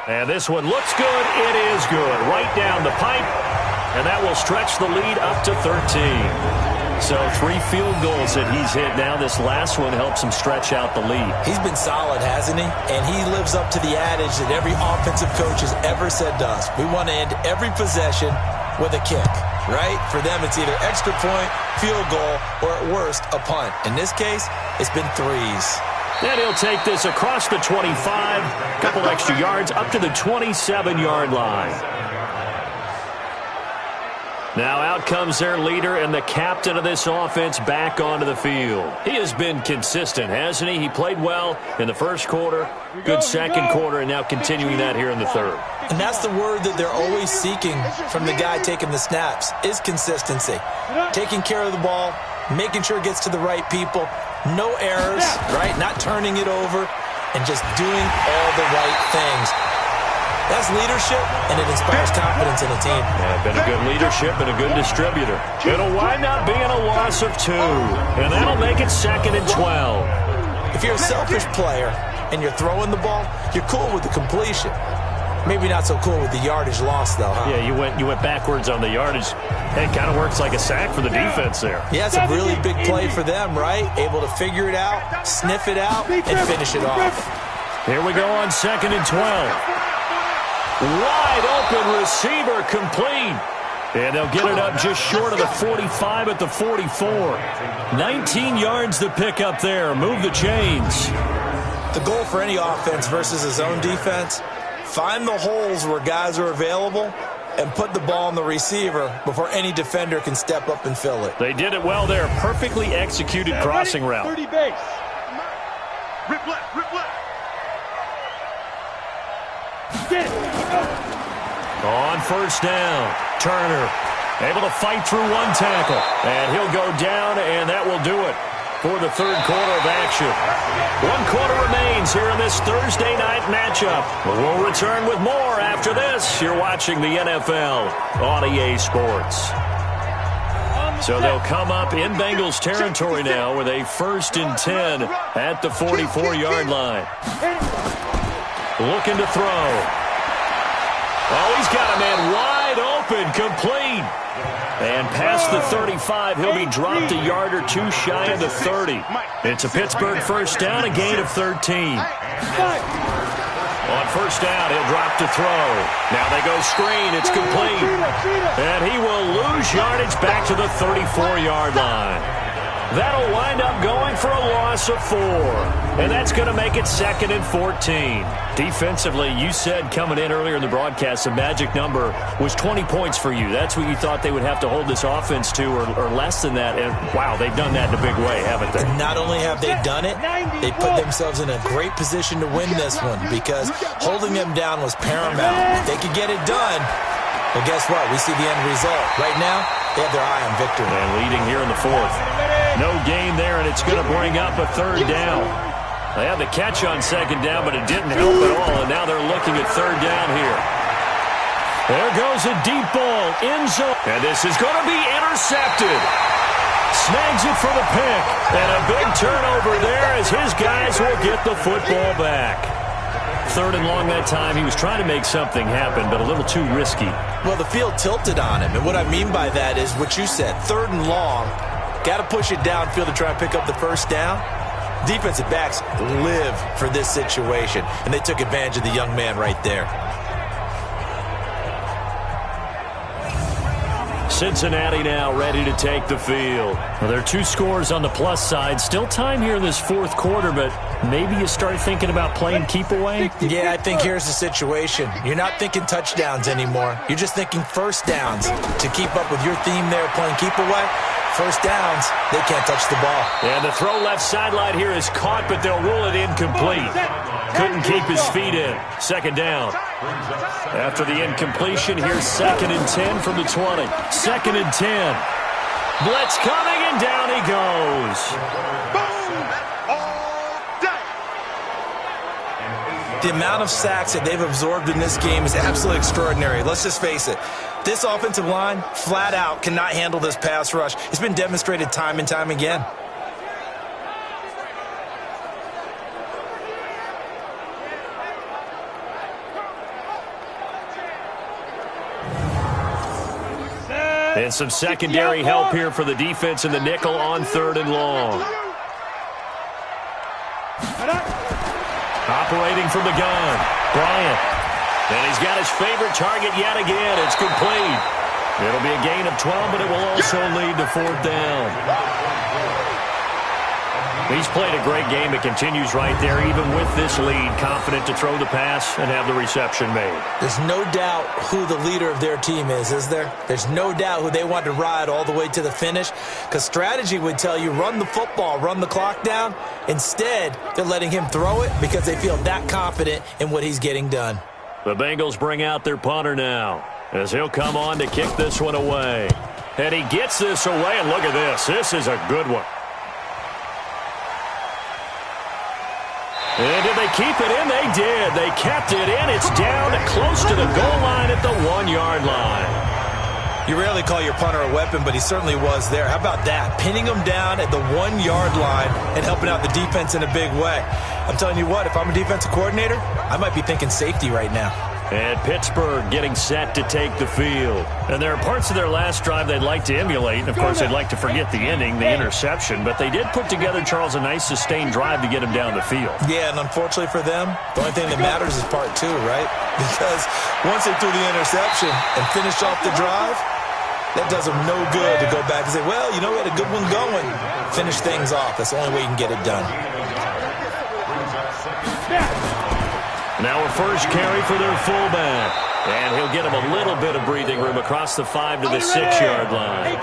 And this one looks good. It is good. Right down the pipe. And that will stretch the lead up to 13. So 3 field goals that he's hit now. This last one helps him stretch out the lead. He's been solid, hasn't he? And he lives up to the adage that every offensive coach has ever said to us. We want to end every possession with a kick, right? For them, it's either extra point, field goal, or at worst, a punt. In this case, it's been 3s. Then he'll take this across the 25, a couple extra yards, up to the 27-yard line. Now out comes their leader and the captain of this offense back onto the field. He has been consistent, hasn't he? He played well in the first quarter, good second quarter, and now continuing that here in the third. And that's the word that they're always seeking from the guy taking the snaps, is consistency. Taking care of the ball, making sure it gets to the right people, no errors, right? Not turning it over, and just doing all the right things. That's leadership, and it inspires confidence in a team. Yeah, been a good leadership and a good distributor. It'll wind up being a loss of 2, and that'll make it 2nd and 12. If you're a selfish player and you're throwing the ball, you're cool with the completion. Maybe not so cool with the yardage loss, though, huh? Yeah, you went backwards on the yardage. It kind of works like a sack for the defense there. Yeah, it's a really big play for them, right? Able to figure it out, sniff it out, and finish it off. Here we go on 2nd and 12. Wide open receiver complete. And they'll get it up just short of the 45 at the 44. 19 yards to pick up there. Move the chains. The goal for any offense versus his own defense, find the holes where guys are available and put the ball on the receiver before any defender can step up and fill it. They did it well there. Perfectly executed crossing route. 30 base. Rip left, rip left. Get it. On first down, Turner able to fight through one tackle. And he'll go down, and that will do it for the third quarter of action. 1 quarter remains here in this Thursday night matchup. We'll return with more after this. You're watching the NFL on EA Sports. So they'll come up in Bengals territory now with a 1st and 10 at the 44-yard line. Looking to throw. Oh, he's got a man wide open, complete. And past the 35, he'll be dropped a yard or two shy of the 30. It's a Pittsburgh first down, a gain of 13. On first down, he'll drop to throw. Now they go screen. It's complete. And he will lose yardage back to the 34-yard line. That'll wind up going for a loss of 4. And that's going to make it 2nd and 14. Defensively, you said coming in earlier in the broadcast, the magic number was 20 points for you. That's what you thought they would have to hold this offense to, or less than that. And, wow, they've done that in a big way, haven't they? Not only have they done it, they put themselves in a great position to win this one because holding them down was paramount. If they could get it done, well, guess what? We see the end result. Right now, they have their eye on victory. And leading here in the 4th. No gain there, and it's going to bring up a 3rd down. They had the catch on 2nd down, but it didn't help at all, and now they're looking at 3rd down here. There goes a deep ball, end zone, and this is going to be intercepted. Snags it for the pick, and a big turnover there as his guys will get the football back. 3rd and long that time. He was trying to make something happen, but a little too risky. Well, the field tilted on him, and what I mean by that is what you said, 3rd and long. Got to push it downfield to try and pick up the first down. Defensive backs live for this situation, and they took advantage of the young man right there. Cincinnati now ready to take the field. Well, there are 2 scores on the plus side. Still time here in this 4th quarter, but maybe you start thinking about playing keep away? Yeah, I think here's the situation. You're not thinking touchdowns anymore. You're just thinking first downs. To keep up with your theme there, playing keep away, first downs, they can't touch the ball. And the throw left sideline here is caught, but they'll rule it incomplete. Couldn't keep his feet in. 2nd down. After the incompletion, here's 2nd and 10 from the 20. 2nd and 10. Blitz coming, and down he goes. The amount of sacks that they've absorbed in this game is absolutely extraordinary. Let's just face it. This offensive line, flat out, cannot handle this pass rush. It's been demonstrated time and time again. And some secondary help here for the defense in the nickel on 3rd and long. Operating from the gun, Bryant. And he's got his favorite target yet again. It's complete. It'll be a gain of 12, but it will also lead to 4th down. He's played a great game. It continues right there, even with this lead, confident to throw the pass and have the reception made. There's no doubt who the leader of their team is there? There's no doubt who they want to ride all the way to the finish, because strategy would tell you run the football, run the clock down. Instead, they're letting him throw it because they feel that confident in what he's getting done. The Bengals bring out their punter now as he'll come on to kick this one away. And he gets this away, and look at this. This is a good one. And did they keep it in? They did. They kept it in. It's down close to the goal line at the 1-yard line. You rarely call your punter a weapon, but he certainly was there. How about that? Pinning him down at the 1-yard line and helping out the defense in a big way. I'm telling you what, if I'm a defensive coordinator, I might be thinking safety right now. And Pittsburgh getting set to take the field. And there are parts of their last drive they'd like to emulate. And, of course, they'd like to forget the ending, the interception. But they did put together, Charles, a nice sustained drive to get him down the field. Yeah, and unfortunately for them, the only thing that matters is part 2, right? Because once they threw the interception and finished off the drive, That does them no good to go back and say, well, you know, we had a good one going. Finish things off. That's the only way you can get it done. Now a first carry for their fullback. And he'll get him a little bit of breathing room across the 5 to the 6-yard line.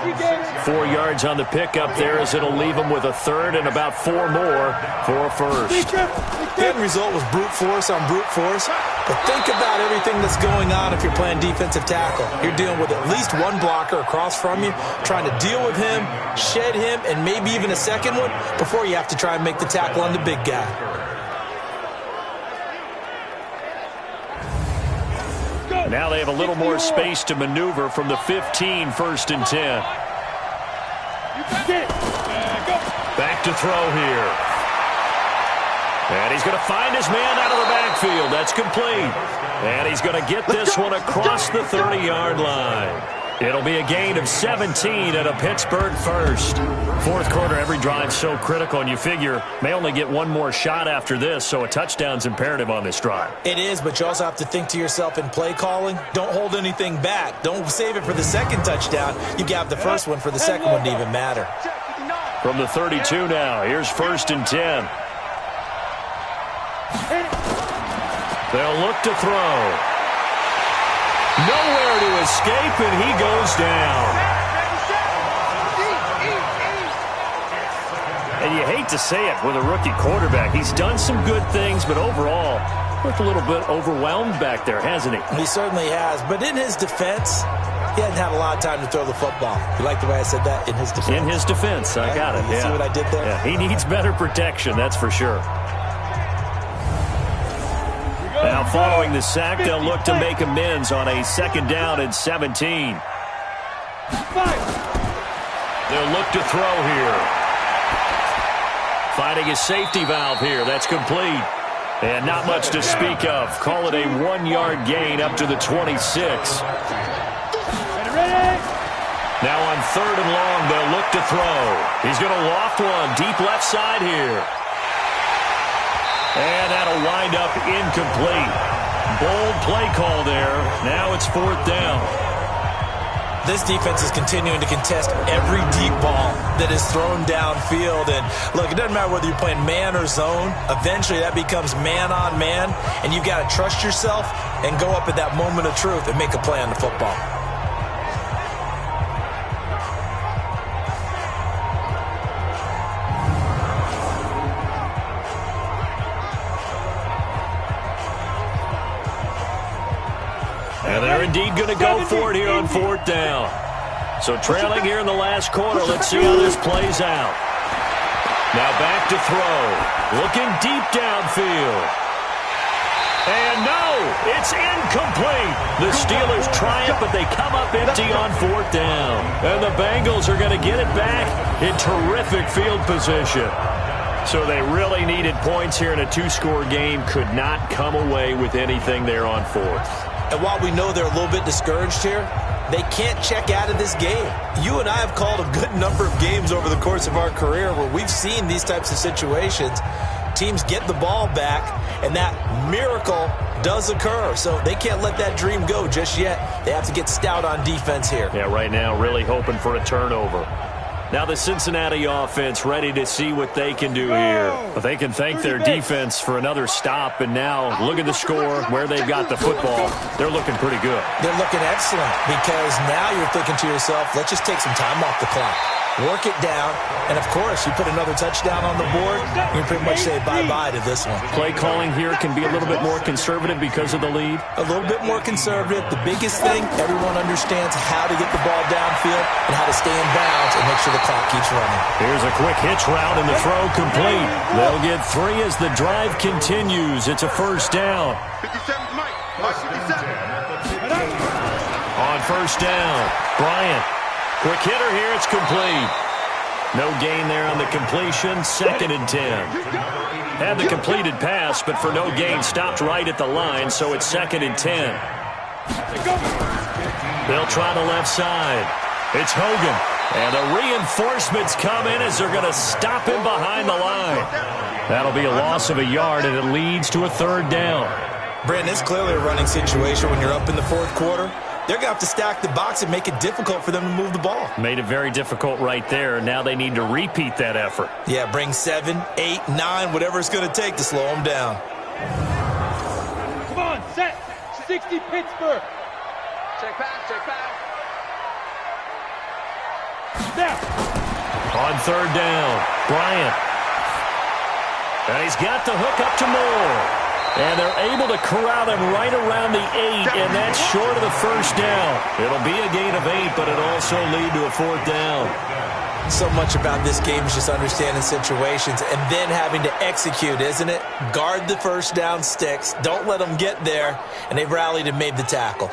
4 yards on the pickup there as it'll leave him with a third and about 4 more for a first. The end result was brute force on brute force. But think about everything that's going on if you're playing defensive tackle. You're dealing with at least one blocker across from you, trying to deal with him, shed him, and maybe even a second one before you have to try and make the tackle on the big guy. Now they have a little more space to maneuver from the 15, 1st and 10. Back to throw here. And he's going to find his man out of the backfield. That's complete. And he's going to get this one across the 30-yard line. It'll be a gain of 17 at a Pittsburgh first. Fourth quarter, every drive so critical, and you figure may only get one more shot after this, so a touchdown's imperative on this drive. It is, but you also have to think to yourself in play calling, don't hold anything back. Don't save it for the second touchdown. You can have the first one for the second one to even matter. From the 32 now, here's 1st and 10. They'll look to throw. Nowhere to escape, and he goes down. And you hate to say it with a rookie quarterback. He's done some good things, but overall, looked a little bit overwhelmed back there, hasn't he? He certainly has. But in his defense, he hadn't had a lot of time to throw the football. You like the way I said that? In his defense. In his defense. I got it. You see what I did there? Yeah, he needs better protection, that's for sure. Now, following the sack, they'll look to make amends on a 2nd down and 17. They'll look to throw here. Finding a safety valve here. That's complete. And not much to speak of. Call it a 1-yard gain up to the 26. Now on 3rd and long, they'll look to throw. He's going to loft one deep left side here. And that'll wind up incomplete. Bold play call there. Now it's 4th down. This defense is continuing to contest every deep ball that is thrown downfield. And look, it doesn't matter whether you're playing man or zone. Eventually that becomes man on man. And you've got to trust yourself and go up at that moment of truth and make a play on the football. And they're indeed going to go for it here on 4th down. So trailing here in the last quarter, let's see how this plays out. Now back to throw. Looking deep downfield. And no, it's incomplete. The Steelers triumph, but they come up empty on 4th down. And the Bengals are going to get it back in terrific field position. So they really needed points here in a 2-score game. Could not come away with anything there on 4th. And while we know they're a little bit discouraged here, they can't check out of this game. You and I have called a good number of games over the course of our career where we've seen these types of situations. Teams get the ball back, and that miracle does occur. So they can't let that dream go just yet. They have to get stout on defense here. Yeah, right now really hoping for a turnover. Now the Cincinnati offense ready to see what they can do here. But they can thank their defense for another stop. And now look at the score, where they've got the football. They're looking pretty good. They're looking excellent because now you're thinking to yourself, let's just take some time off the clock. Work it down, and of course, you put another touchdown on the board, you can pretty much say bye-bye to this one. Play calling here can be a little bit more conservative because of the lead? A little bit more conservative. The biggest thing, everyone understands how to get the ball downfield and how to stay in bounds and make sure the clock keeps running. Here's a quick hitch route, and the throw complete. They'll get 3 as the drive continues. It's a 1st down. 57, Mike. 57. On 1st down, Bryant. Quick hitter here, it's complete. No gain there on the completion, 2nd and 10. Had the completed pass, but for no gain, stopped right at the line, so it's 2nd and 10. They'll try the left side. It's Hogan, and the reinforcements come in as they're going to stop him behind the line. That'll be a loss of a yard, and it leads to a 3rd down. Brandon, it's clearly a running situation when you're up in the 4th quarter. they're going to have to stack the box and make it difficult for them to move the ball. Made it very difficult right there. Now they need to repeat that effort. Yeah, bring 7, 8, 9, whatever it's going to take to slow them down. Come on, set. 60 Pittsburgh. Check back, check back. Snap. On third down, Bryant. And he's got the hook up to Moore. And they're able to corral him right around the 8, and that's short of the first down. It'll be a gain of 8, but it'll also lead to a 4th down. So much about this game is just understanding situations and then having to execute, isn't it? Guard the first down sticks. Don't let them get there. And they've rallied and made the tackle.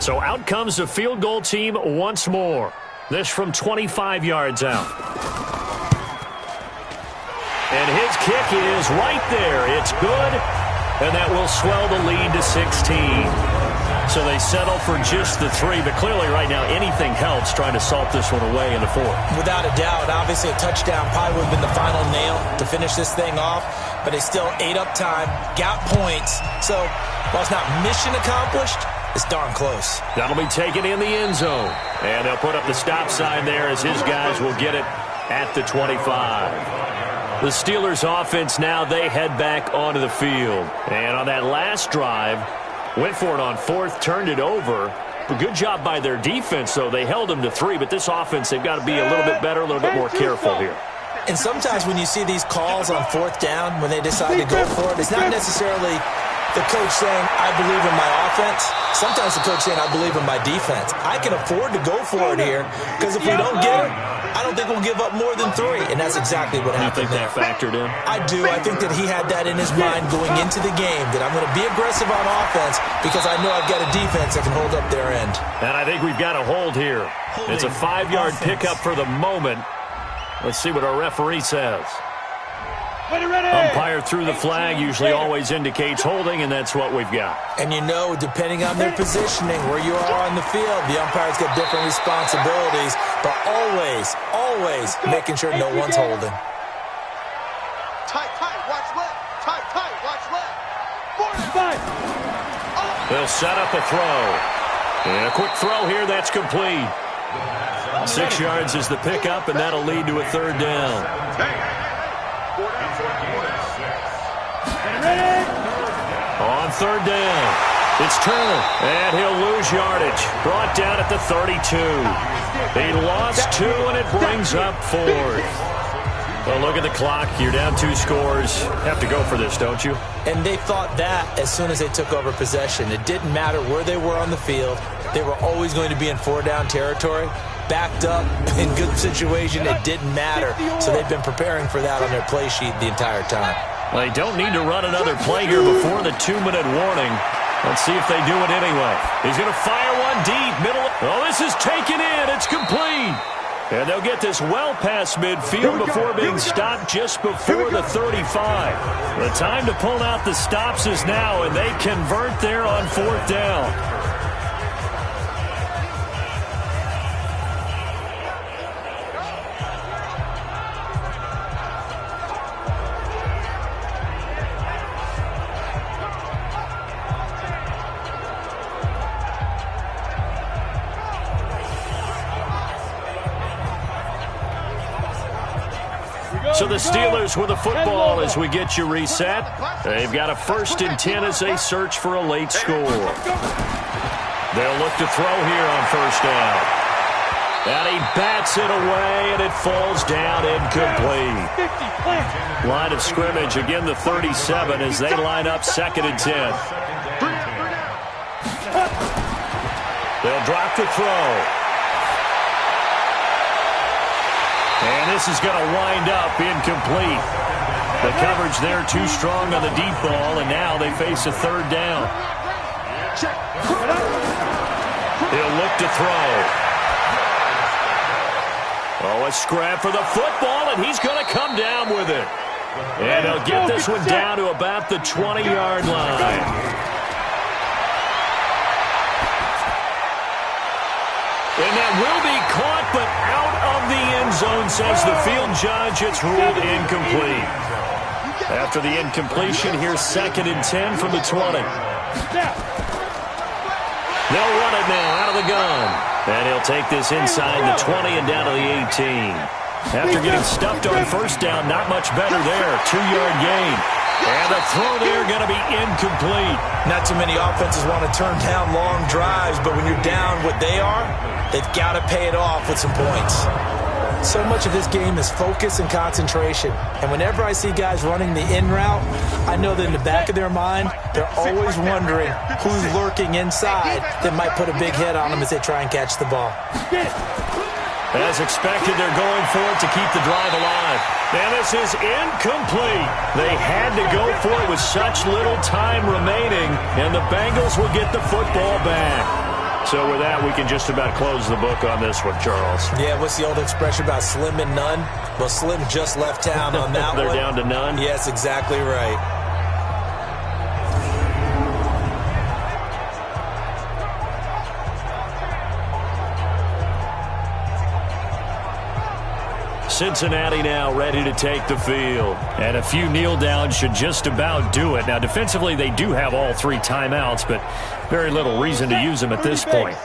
So out comes the field goal team once more. This from 25 yards out. And his kick is right there. It's good, and that will swell the lead to 16. So they settle for just the 3, but clearly right now anything helps trying to salt this one away in the 4th. Without a doubt, obviously a touchdown probably would have been the final nail to finish this thing off, but they still ate up time, got points. So while it's not mission accomplished, it's darn close. That'll be taken in the end zone. And they'll put up the stop sign there as his guys will get it at the 25. The Steelers offense now, they head back onto the field. And on that last drive, went for it on 4th, turned it over. A good job by their defense, though. They held them to 3, but this offense, they've got to be a little bit better, a little bit more careful here. And sometimes when you see these calls on 4th down, when they decide to go for it, it's not necessarily the coach saying, I believe in my offense. Sometimes the coach saying, I believe in my defense. I can afford to go for it here because if we don't get it, I don't think we'll give up more than 3. And that's exactly what happened there. You think that factored in? I do. I think that he had that in his mind going into the game, that I'm going to be aggressive on offense because I know I've got a defense that can hold up their end. And I think we've got a hold here. It's a 5-yard pickup for the moment. Let's see what our referee says. Umpire through the flag usually always indicates holding, and that's what we've got. And you know, depending on their positioning, where you are on the field, the umpire's got different responsibilities, but always making sure no one's holding. Tight, watch left. Tight, watch left. They'll set up a throw. And a quick throw here, that's complete. 6 yards is the pickup, and that'll lead to a 3rd down. On 3rd down, it's Turner, and he'll lose yardage. Brought down at the 32. He lost 2, and it brings up 4th. Well, look at the clock. You're down 2 scores. Have to go for this, don't you? And they thought that as soon as they took over possession. It didn't matter where they were on the field. They were always going to be in 4-down territory. Backed up, in good situation, it didn't matter. So they've been preparing for that on their play sheet the entire time. Well, they don't need to run another play here before the 2-minute warning. Let's see if they do it anyway. He's going to fire one deep, middle. Oh, this is taken in. It's complete. And they'll get this well past midfield before being stopped just before the 35. The time to pull out the stops is now, and they convert there on 4th down. So the Steelers with the football as we get you reset. They've got a 1st and 10 as they search for a late score. They'll look to throw here on 1st down. And he bats it away, and it falls down incomplete. Line of scrimmage, again the 37 as they line up 2nd and 10. They'll drop the throw. And this is going to wind up incomplete. The coverage there too strong on the deep ball, and now they face a 3rd down. He'll look to throw. Oh, a scrap for the football, and he's going to come down with it. And they'll get this one down to about the 20-yard line. And that will be caught, but out of the end zone, says the field judge. It's ruled incomplete. After the incompletion, here's 2nd and 10 from the 20. They'll run it now out of the gun. And he'll take this inside the 20 and down to the 18. After getting stuffed on first down, not much better there. 2-yard gain. And the throw there going to be incomplete. Not too many offenses want to turn down long drives, but when you're down what they are, they've got to pay it off with some points. So much of this game is focus and concentration. And whenever I see guys running the in route, I know that in the back of their mind, they're always wondering who's lurking inside that might put a big hit on them as they try and catch the ball. As expected, they're going for it to keep the drive alive. And this is incomplete. They had to go for it with such little time remaining, and the Bengals will get the football back. So with that, we can just about close the book on this one, Charles. Yeah, what's the old expression about slim and none? Well, Slim just left town on that They're one. down to none? Yes, exactly right. Cincinnati now ready to take the field. And a few kneel downs should just about do it. Now, defensively, they do have all 3 timeouts, but very little reason to use them at this point.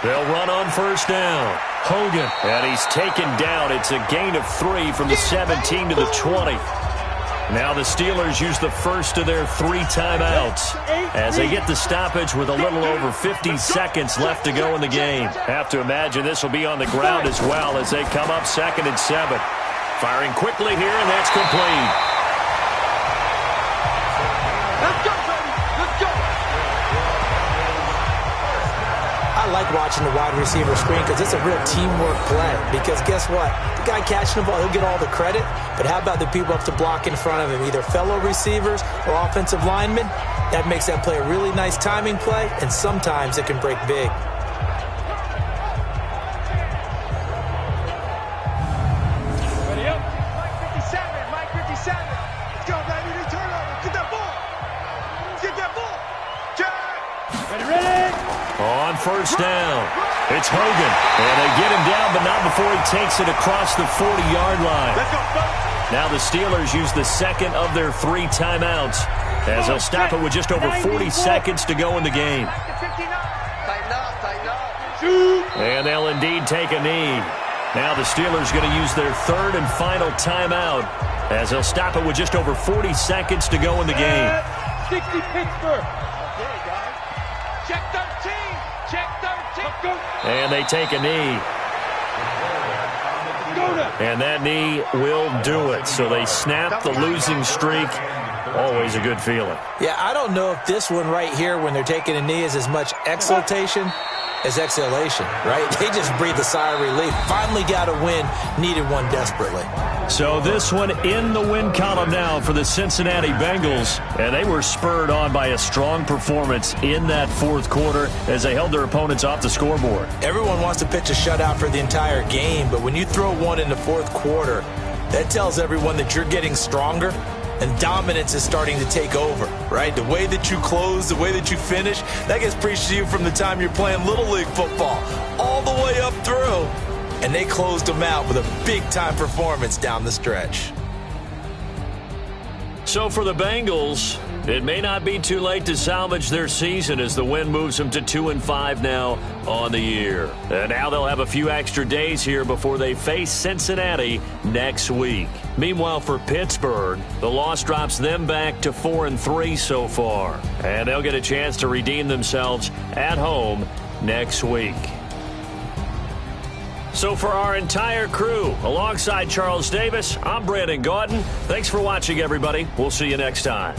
They'll run on first down. Hogan, and he's taken down. It's a gain of 3 from the 17 to the 20. Now the Steelers use the first of their 3 timeouts as they get the stoppage with a little over 50 seconds left to go in the game. Have to imagine this will be on the ground as well as they come up 2nd and 7. Firing quickly here, and that's complete. Let's go, baby. Let's go. I like watching the wide receiver screen because it's a real teamwork play. Because guess what? The guy catching the ball, he'll get all the credit. But how about the people up to block in front of him, either fellow receivers or offensive linemen? That makes that play a really nice timing play, and sometimes it can break big. Ready up. Mike 57. Let's go, baby. New turnover. Get that ball. Get that ball. Ready. On first down, it's Hogan. And they get him down, but not before he takes it across the 40-yard line. Let's go, folks. Now the Steelers use the 2nd of their 3 timeouts as they'll stop it with just over 40 seconds to go in the game. Tighten up, tighten up. And they'll indeed take a knee. Now the Steelers going to use their 3rd and final timeout as they'll stop it with just over 40 seconds to go in the game. 60 Pittsburgh. Okay, guys. Check 13. Check 13. And they take a knee. And that knee will do it. So they snap the losing streak. Always a good feeling. Yeah, I don't know if this one right here, when they're taking a knee, is as much exultation as exhalation, right? They just breathe a sigh of relief. Finally got a win, needed one desperately. So this one in the win column now for the Cincinnati Bengals. And they were spurred on by a strong performance in that 4th quarter as they held their opponents off the scoreboard. Everyone wants to pitch a shutout for the entire game, but when you throw one in the 4th quarter, that tells everyone that you're getting stronger and dominance is starting to take over, right? The way that you close, the way that you finish, that gets preached to you from the time you're playing Little League football all the way up through. And they closed them out with a big-time performance down the stretch. So for the Bengals, it may not be too late to salvage their season as the win moves them to 2-5 now on the year. And now they'll have a few extra days here before they face Cincinnati next week. Meanwhile, for Pittsburgh, the loss drops them back to 4-3 so far. And they'll get a chance to redeem themselves at home next week. So for our entire crew, alongside Charles Davis, I'm Brandon Gaudin. Thanks for watching, everybody. We'll see you next time.